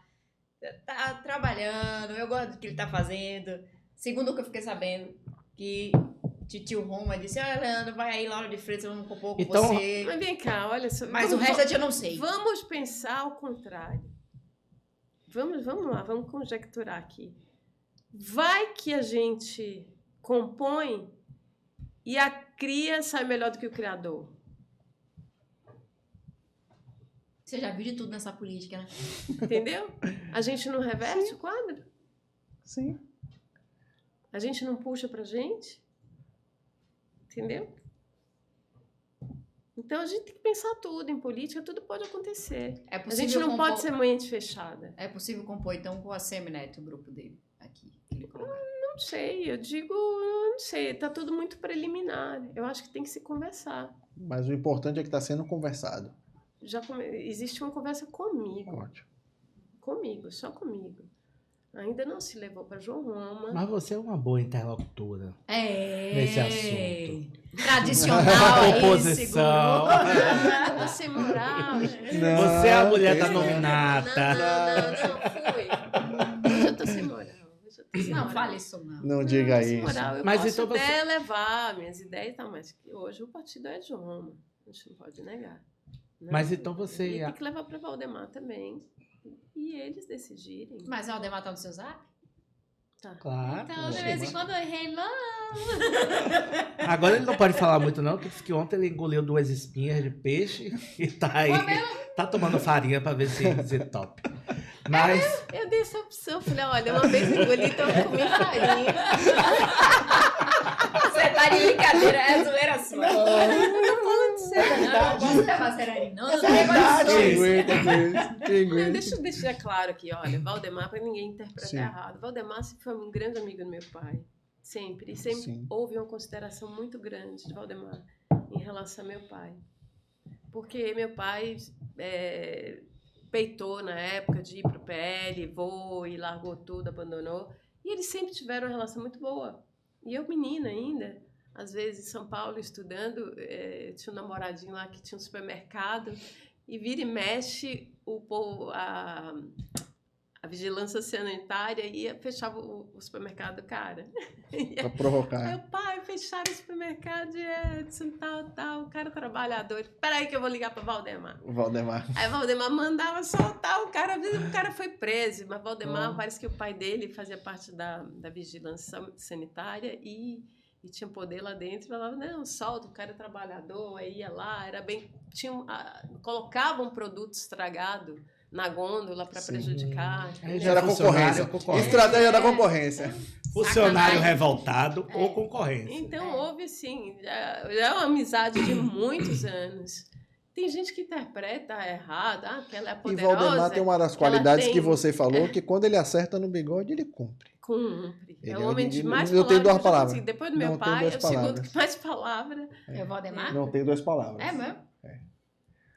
tá trabalhando, eu gosto do que ele tá fazendo. Segundo o que eu fiquei sabendo, que tio Roma disse, Leandro, vai aí, Lauro de Freitas, vamos compor com Então, você. Mas vem cá, olha só. Mas o resto eu não sei. Vamos pensar ao contrário. Vamos lá, vamos conjecturar aqui. Vai que a gente compõe e a cria sai melhor do que o criador. Você já viu de tudo nessa política, né? Entendeu? A gente não reverte o quadro? Sim. A gente não puxa pra gente? Entendeu? Então a gente tem que pensar tudo em política, tudo pode acontecer. É A possível gente não compor... pode ser mente fechada. É possível compor, então, com a Semineto, o grupo dele, aqui. Que ele colocou. Não sei, não sei, tá tudo muito preliminar. Eu acho que tem que se conversar. Mas o importante é que está sendo conversado. Existe uma conversa comigo. Ótimo. Comigo, só comigo. Ainda não se levou para João Roma. Mas você é uma boa interlocutora É. nesse assunto. Tradicional aí, Oposição. segurou. Tá sem moral, gente. Você é a mulher da Não, nominata. Não, fui. Hoje eu tô sem moral. Não, fale isso não. Não diga Sem isso. moral, eu Mas posso então você- até levar minhas ideias e tal, mas que hoje o partido é de João Roma. A gente não pode negar. Né? Mas então você E ia- tem que levar para Valdemar também. E eles decidirem. Mas é o Aldemar tá no seu zap? Tá. Claro. Então, de vez em quando, hello. Agora ele não pode falar muito, não, porque disse que ontem ele engoliu 2 espinhas de peixe e tá aí. Tá tomando farinha pra ver se top. Mas. Eu dei essa opção, falei, olha, uma vez engoli, então eu comi farinha. Você tá de brincadeira, é zoeira sua. Falando sério. Não, não posso levar sério, não. Não tem Quem condições. aguenta, quem Não, aguenta. deixa eu deixar claro aqui, olha, Valdemar, para ninguém interpretar Sim. errado. Valdemar sempre foi um grande amigo do meu pai. Sempre. E sempre Sim. houve uma consideração muito grande de Valdemar em relação ao meu pai. Porque meu pai peitou na época de ir pro PL, voou e largou tudo, abandonou. E eles sempre tiveram uma relação muito boa. E eu, menina ainda, às vezes em São Paulo, estudando, tinha um namoradinho lá que tinha um supermercado, e vira e mexe, a vigilância sanitária ia fechava o supermercado do cara. Pra Aí provocar. o pai fecharam o supermercado de Edson, tal, o cara trabalhador. Espera aí que eu vou ligar para Valdemar. O Valdemar. Aí Valdemar mandava soltar o cara, às vezes o cara foi preso, mas Valdemar, parece que o pai dele fazia parte da vigilância sanitária e tinha poder lá dentro, e falava, não, solta o cara é trabalhador, aí ia lá, era bem... colocavam um produto estragado na gôndola para Sim. prejudicar. Aí Isso era funcionário, concorrência. Estratégia da concorrência. Funcionário Sacanagem. revoltado ou concorrência. Então, houve, sim, já é uma amizade de muitos anos. Tem gente que interpreta errado, que ela é E poderosa. Valdemar tem uma das ela qualidades tem- que você falou, que quando ele acerta no bigode, ele cumpre. Cumpre. Ele É é o homem de- de mais eu tenho palavras. duas que eu já palavras. consegui. Depois do meu Não, tenho pai, duas é o segundo palavras. que mais palavra. É o Valdemar? Não tem 2 palavras. É mesmo?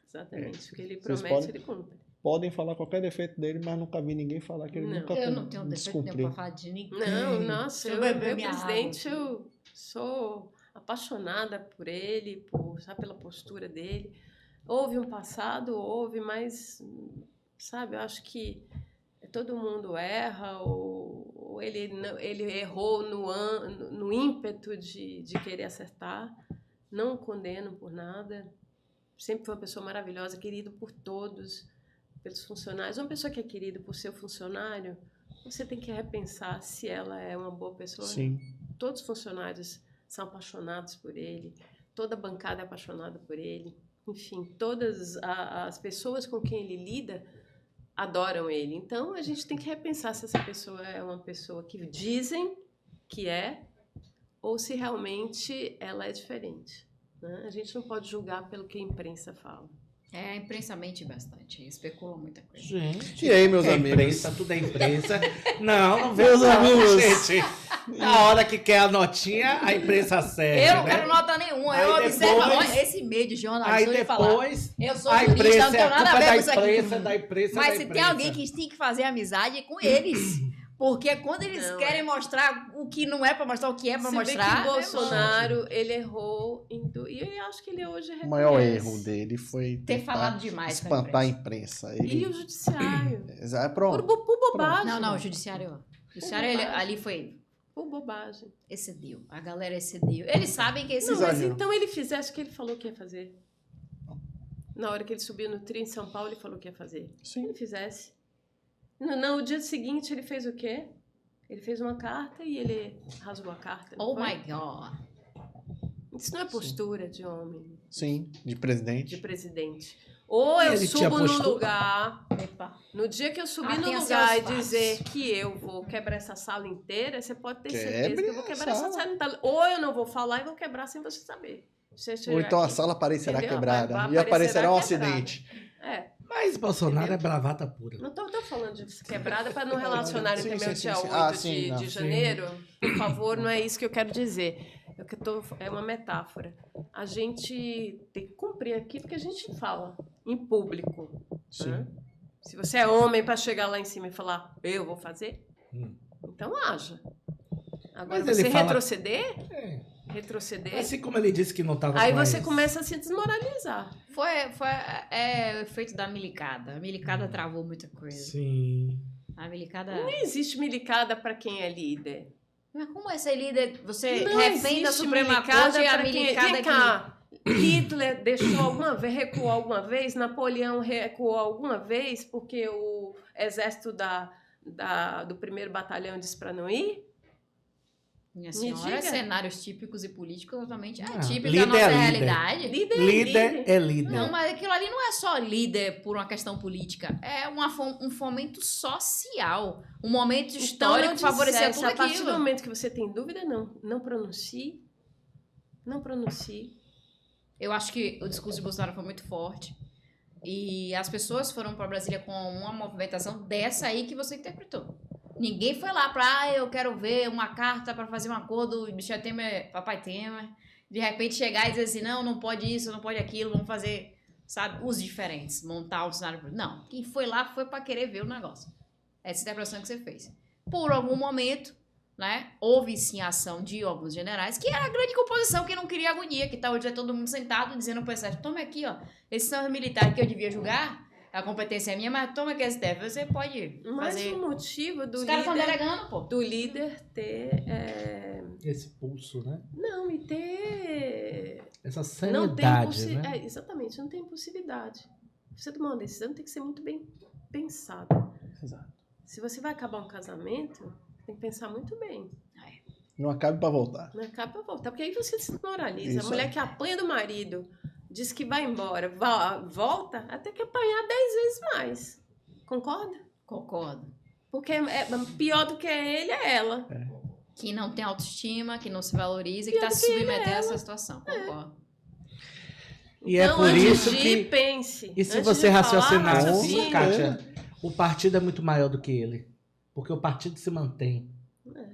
Exatamente. O que ele Vocês promete, podem- ele cumpre. Podem falar qualquer defeito dele, mas nunca vi ninguém falar que ele Não. nunca Eu não tenho defeito nenhum descumpriu. pra falar de ninguém. Não, nossa, Deixa eu, eu beber meu minha presidente, água aqui. eu sou apaixonada por ele, sabe, pela postura dele. Houve um passado, mas, sabe, eu acho que todo mundo erra, ou ele errou no ímpeto de querer acertar. Não o condeno por nada. Sempre foi uma pessoa maravilhosa, querido por todos, pelos funcionários. Uma pessoa que é querida por seu funcionário, você tem que repensar se ela é uma boa pessoa. Sim. Todos os funcionários são apaixonados por ele, toda a bancada é apaixonada por ele. Enfim, todas as pessoas com quem ele lida adoram ele. Então, a gente tem que repensar se essa pessoa é uma pessoa que dizem que é ou se realmente ela é diferente. Né? A gente não pode julgar pelo que a imprensa fala. É, a imprensa mente bastante, especula muita coisa. Gente. E aí, meus é amigos? imprensa, tudo é imprensa. Não vê Meus não, amigos. gente. Na hora que quer a notinha, a imprensa serve, Eu não né? quero nota nenhuma, Aí eu observo. depois- Olha, esse meio de jornalismo, Aí eu vou lhe falar. depois, Eu sou a jurista, imprensa não tenho é a nada a culpa ver da com isso aqui. imprensa, da imprensa, Mas da se tem imprensa. alguém que tem que fazer amizade é com eles. Porque quando eles Não, querem mostrar o que não é pra mostrar, o que é pra Você vê mostrar. que o Bolsonaro, ele errou e eu acho que ele hoje O reconhece. maior erro dele foi Ter tentar falado demais com a espantar a imprensa. E o judiciário. Pronto. Por bobagem. Não, o judiciário. O judiciário ali foi. Por bobagem. Excedeu. A galera excedeu. Eles sabem que Não, excedeu. mas Exagero. então ele fizesse o que ele falou que ia fazer. Na hora que ele subiu no trem em São Paulo, ele falou que ia fazer. Sim. Ele fizesse. No dia seguinte, ele fez o quê? Ele fez uma carta e ele rasgou a carta. não Oh foi? my God. Isso não é postura de homem, Sim, de presidente. de presidente. Ou eu Ele tinha subo no postura. lugar, Epa. no dia que eu subir Ah, no tem a lugar e seus fatos. dizer que eu vou quebrar essa sala inteira, você pode ter certeza Quebre que eu vou a quebrar essa sala. sala inteira. Ou eu não vou falar e vou quebrar sem você saber. Você Ou chegar então a aqui. sala aparecerá Entendeu? quebrada. Vai E aparecerá um quebrada. acidente. É, Mas Bolsonaro Entendeu? é bravata pura. não tô falando de quebrada para não relacionarem Sim, também o sim, dia sim, sim. 8 Ah, sim, de, não. de Sim. janeiro. Por favor, não é isso que eu quero dizer. É uma metáfora. A gente tem que cumprir aquilo que a gente fala em público. Sim. Né? Se você é homem para chegar lá em cima e falar, eu vou fazer, Hum. então haja. Agora, Mas ele você fala- retroceder, É. Assim como ele disse que não estava aí com você as- começa a se desmoralizar. É o efeito da milicada. A milicada travou muita coisa. Sim. A milicada. Não existe milicada para quem é líder. Mas como é ser líder? Você Não refém da existe Suprema milicada Corte e a pra quem- milicada Vem que. cá, Hitler deixou alguma vez, recuou alguma vez? Napoleão recuou alguma vez porque o exército do primeiro batalhão disse para não ir? Minha Me senhora, diga. cenários típicos e políticos totalmente Ah, atípicos líder da nossa é líder. realidade. Líder é líder. Não, mas aquilo ali não é só líder por uma questão política. É um fomento social. Um momento histórico que favorecia tudo a partir do aquilo. momento que você tem dúvida, não pronuncie. Não pronuncie. Eu acho que o discurso de Bolsonaro foi muito forte. E as pessoas foram para Brasília com uma movimentação dessa aí que você interpretou. Ninguém foi lá para, eu quero ver uma carta para fazer um acordo, Michel Temer, Papai Temer. De repente chegar e dizer assim, não pode isso, não pode aquilo, vamos fazer, sabe, os diferentes, montar um cenário. Não, quem foi lá foi para querer ver o negócio. Essa interpretação que você fez. Por algum momento, né, houve sim a ação de alguns generais, que era a grande composição que não queria agonia, que estava todo mundo sentado dizendo pro exército, toma aqui, ó, esses são os militares que eu devia julgar, a competência é minha, mas toma aqui, STF, você pode Mas fazer... o motivo do Os caras estão líder, delegando, pô. do líder ter... Esse pulso, né? Não, e ter... Essa Não tem sanidade, né? exatamente, não tem impulsividade. Você tomar uma decisão tem que ser muito bem pensada. Exato. Se você vai acabar um casamento, tem que pensar muito bem. Não acabe pra voltar. Não acaba pra voltar, porque aí você se desmoraliza. Isso A mulher aí. que apanha do marido, diz que vai embora, volta, até que apanhar 10 vezes mais. Concorda? Concordo. Porque pior do que ele é ela. Que não tem autoestima, que não se valoriza, e Pior que tá do se que ele submetendo é a essa situação. Concordo. E é Então, por antes isso de que... ir, pense. E se Antes você de falar, raciocinar assim, raciocine. Kátia, o partido é muito maior do que ele. Porque o partido se mantém.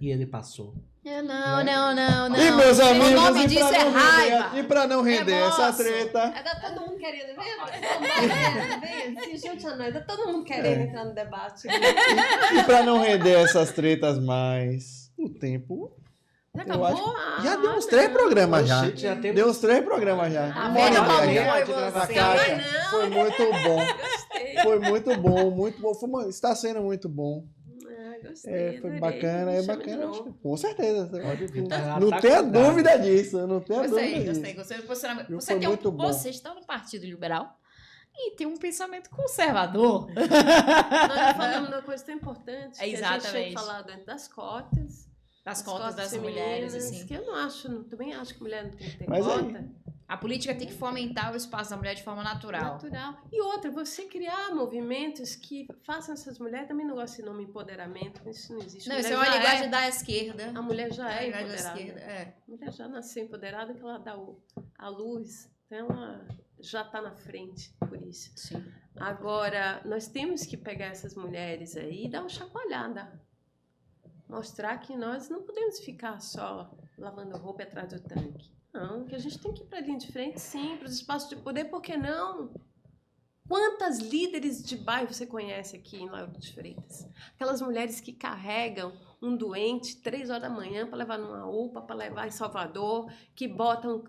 E ele passou. Não. E meus amigos, o nome e disso pra é não raiva. render, e pra não render essa Remorso. treta, Tá todo mundo querendo ver? Se junte a nós, tá todo mundo querendo entrar no debate. e pra não render essas tretas mais, o tempo Já Eu acabou? já deu uns 3 programas já. Oxente, já tem... Deu uns 3 programas já. Tá Uma vendo hora e como meia. foi A você? Kátia, Não. foi muito bom. Gostei. Foi muito bom, muito bom. Está sendo muito bom. Gostei. Foi adorei. bacana, Me é chama de bacana. novo. Com certeza. Pode vir, tá- Não tá tenha convidado. dúvida disso. Não tenha Gostei dúvida do disso. posicionamento. Viu? Você, Foi muito bom. você está no Partido Liberal e tem um pensamento conservador. Nós falamos de uma coisa tão importante que a gente tinha Exatamente. que falar dentro das cotas. Das as cotas das femininas, mulheres, assim. Que eu não acho, também acho que mulher não tem que ter Mas aí- cota. A política tem que fomentar o espaço da mulher de forma natural. Natural. E outra, você criar movimentos que façam essas mulheres, também não gosto desse nome empoderamento, isso não existe. Não, A isso é mulher uma já linguagem da esquerda. A mulher já é linguagem da empoderada. esquerda, é. A mulher já nasceu empoderada, que ela dá a luz, então ela já está na frente por isso. Sim. Agora, nós temos que pegar essas mulheres aí e dar uma chacoalhada. Mostrar que nós não podemos ficar só lavando roupa atrás do tanque. Não, que a gente tem que ir para a linha de frente, sim, para os espaços de poder, por que não? Quantas líderes de bairro você conhece aqui em Lauro de Freitas? Aquelas mulheres que carregam um doente 3 horas da manhã para levar numa UPA, para levar em Salvador, que botam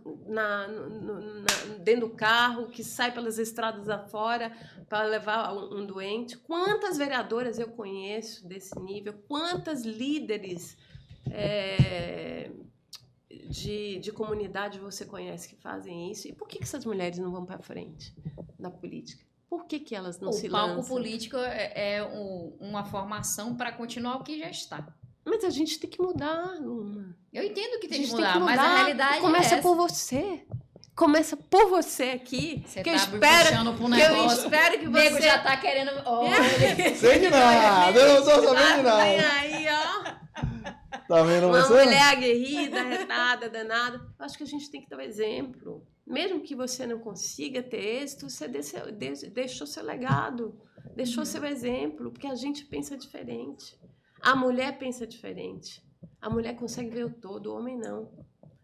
dentro do carro, que sai pelas estradas afora para levar um doente. Quantas vereadoras eu conheço desse nível? Quantas líderes de comunidade você conhece que fazem isso? E por que essas mulheres não vão para frente na política? Por que elas não se O palco lançam? político é uma formação para continuar o que já está. Mas a gente tem que mudar, Luma. Eu entendo que A tem que gente mudar, mas a realidade começa é essa. por você. Começa por você aqui. Você que tá eu espero, puxando pro que eu negócio. espero que O nego você... já tá querendo... Olha, Sei de nada, eu não sou sabendo de Vem nada. aí, ó. Tá vendo Uma você? mulher aguerrida, retada, danada. Eu acho que a gente tem que dar o exemplo. Mesmo que você não consiga ter êxito, você deixou seu legado, deixou seu exemplo, porque a gente pensa diferente. A mulher pensa diferente. A mulher consegue ver o todo, o homem não.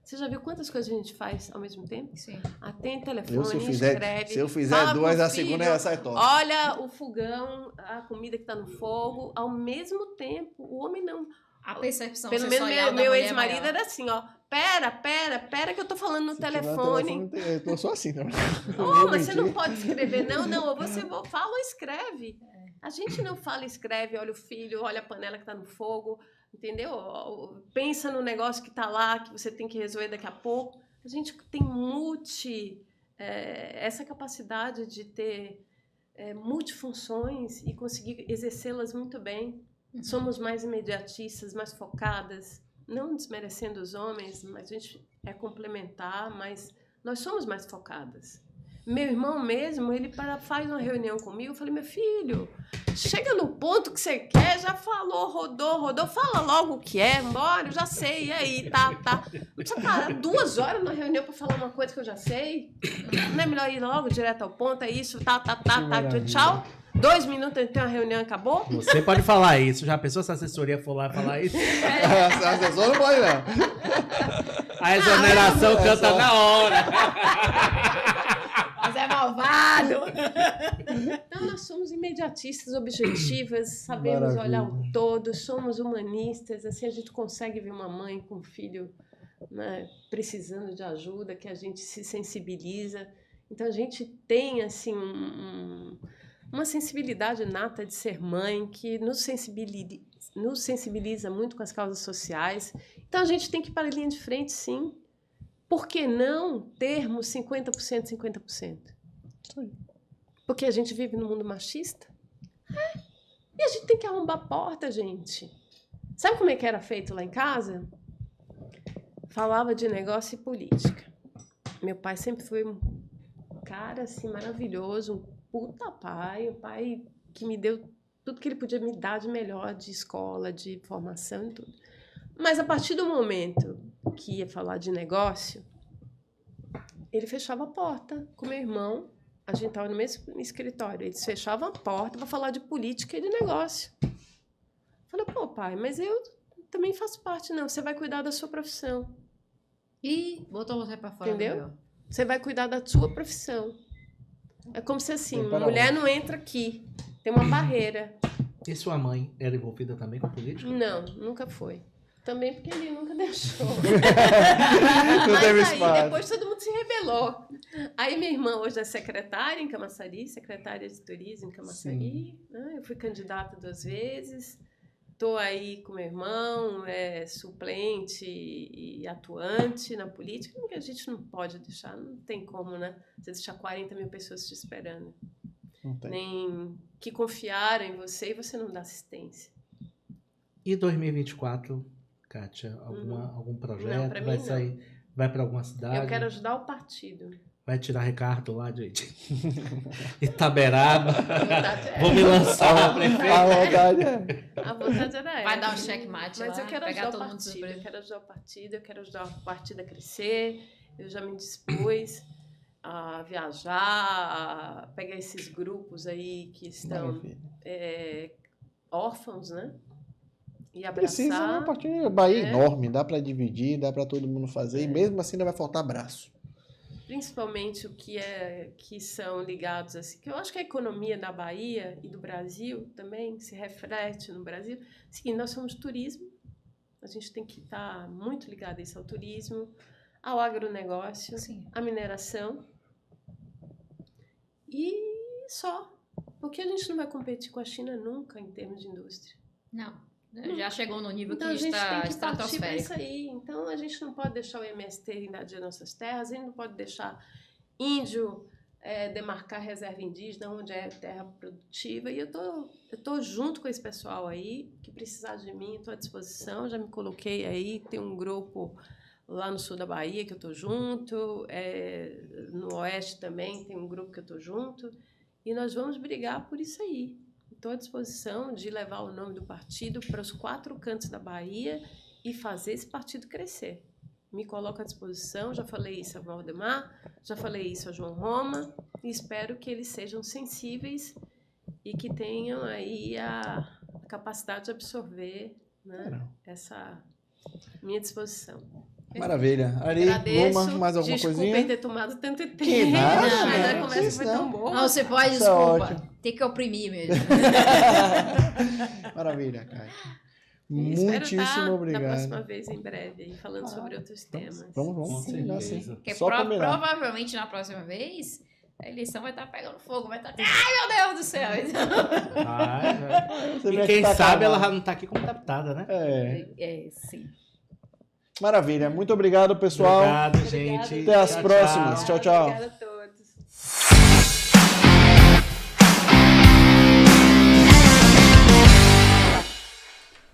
Você já viu quantas coisas a gente faz ao mesmo tempo? sim. Atende Se telefone, escreve. eu fizer fala duas, com o a segunda filho, já sai top. olha o fogão, a comida que está no fogo, ao mesmo tempo. O homem não. A percepção Pelo menos sensorial da meu mulher é ex-marido maior. era assim, ó. Pera que eu tô falando no Se tiver telefone. eu sou assim também. Oh, mas você não pode escrever, não. Você fala ou escreve. A gente não fala e escreve, olha o filho, olha a panela que tá no fogo, entendeu? Pensa no negócio que tá lá, que você tem que resolver daqui a pouco. A gente tem essa capacidade de ter multifunções e conseguir exercê-las muito bem. Somos mais imediatistas, mais focadas, não desmerecendo os homens, mas a gente é complementar, mas nós somos mais focadas. Meu irmão mesmo, ele faz uma reunião comigo, eu falei, meu filho, chega no ponto que você quer, já falou, rodou, fala logo o que é, bora, eu já sei, e aí, tá. Não precisa parar 2 horas na reunião para falar uma coisa que eu já sei, não é melhor ir logo, direto ao ponto, é isso, tá, tchau. 2 minutos a gente tem uma reunião e acabou? Você pode falar isso. Já pensou se a assessoria for lá falar isso? A assessora não pode, não. A exoneração canta na hora. Mas é malvado. Então, nós somos imediatistas, objetivas, sabemos olhar o todo, somos humanistas, assim, a gente consegue ver uma mãe com um filho, né, precisando de ajuda, que a gente se sensibiliza. Então, a gente tem, assim, uma sensibilidade nata de ser mãe, que nos sensibiliza muito com as causas sociais. Então, a gente tem que ir para a linha de frente, sim. Por que não termos 50%, 50%? Porque a gente vive num mundo machista? E a gente tem que arrombar a porta, gente. Sabe como é que era feito lá em casa? Falava de negócio e política. Meu pai sempre foi um cara, assim, maravilhoso, um puta pai, um pai que me deu tudo que ele podia me dar de melhor, de escola, de formação e tudo. Mas a partir do momento que ia falar de negócio, ele fechava a porta com meu irmão. A gente estava no mesmo escritório. Eles fechavam a porta para falar de política e de negócio. Falei, pô, pai, mas eu também faço parte. Não, você vai cuidar da sua profissão. E botou você pra fora. Entendeu? Você vai cuidar da sua profissão. É como se assim, Tem para mulher onde? não entra aqui. Tem uma barreira. E sua mãe era envolvida também com política? Não, nunca foi. Também porque ele nunca deixou. Não Mas teve aí, espaço. depois todo mundo se rebelou. Aí minha irmã hoje é secretária em Camaçari, secretária de turismo em Camaçari. Né? Eu fui candidata 2 vezes. Estou aí com meu irmão, suplente e atuante na política, porque a gente não pode deixar, não tem como, né? Você deixar 40 mil pessoas te esperando. Não tem. Nem que confiaram em você e você não dá assistência. E 2024, Kátia, algum projeto? Não, pra mim, vai não. sair? Vai para alguma cidade? Eu quero ajudar o partido. Vai tirar Ricardo lá de Itaberaba? vontade é- Vou me lançar na prefeita. A vontade é. A vontade era essa. Vai dar um checkmate Mas lá, eu quero pegar ajudar todo o mundo de partido. surpresa. Eu quero ajudar o partido, eu quero ajudar o partido a crescer. Eu já me dispus a viajar, a pegar esses grupos aí que estão Maravilha. órfãos, né? E Precisa, né? A abraçar. partir da Bahia é É. enorme, dá para dividir, dá para todo mundo fazer, e É. mesmo assim ainda vai faltar braço. Principalmente o que são ligados assim, que eu acho que a economia da Bahia e do Brasil também se reflete no Brasil. Seguinte, nós somos turismo, a gente tem que estar muito ligado a isso, ao turismo, ao agronegócio, Sim. à mineração e só. Porque a gente não vai competir com a China nunca em termos de indústria. Não. Já chegou no nível Então que a gente está tem que partir para estratosférico. isso aí. Então a gente não pode deixar o MST invadir nossas terras, a gente não pode deixar índio demarcar reserva indígena, onde é terra produtiva. E eu tô junto com esse pessoal aí, que precisar de mim, estou à disposição. Já me coloquei aí, tem um grupo lá no sul da Bahia que eu estou junto, no oeste também tem um grupo que eu estou junto. E nós vamos brigar por isso aí. Estou à disposição de levar o nome do partido para os 4 cantos da Bahia e fazer esse partido crescer. Me coloco à disposição, já falei isso a Valdemar, já falei isso a João Roma, e espero que eles sejam sensíveis e que tenham aí a capacidade de absorver, né, essa minha disposição. Maravilha. Ari, Agradeço, Luma, mais alguma desculpem coisinha? ter tomado tanto tempo, Que nada, mas né? a conversa foi tão boa. Não, você pode, Isso é desculpa. ótimo. Tem que oprimir mesmo. Maravilha, Caio. E espero Muitíssimo estar da obrigado. próxima vez em breve, aí, falando sobre outros temas. Vamos Com combinar, sim. certeza. Porque Só combinar. provavelmente na próxima vez a eleição vai estar pegando fogo, vai estar. Ai, meu Deus do céu! Então, Você vê E que quem tá sabe ela acabado. já não tá aqui como deputada, né? sim. Maravilha. Muito obrigado, pessoal. Obrigado, gente. Até as Tchau, próximas. tchau. Tchau, tchau. Obrigada a todos.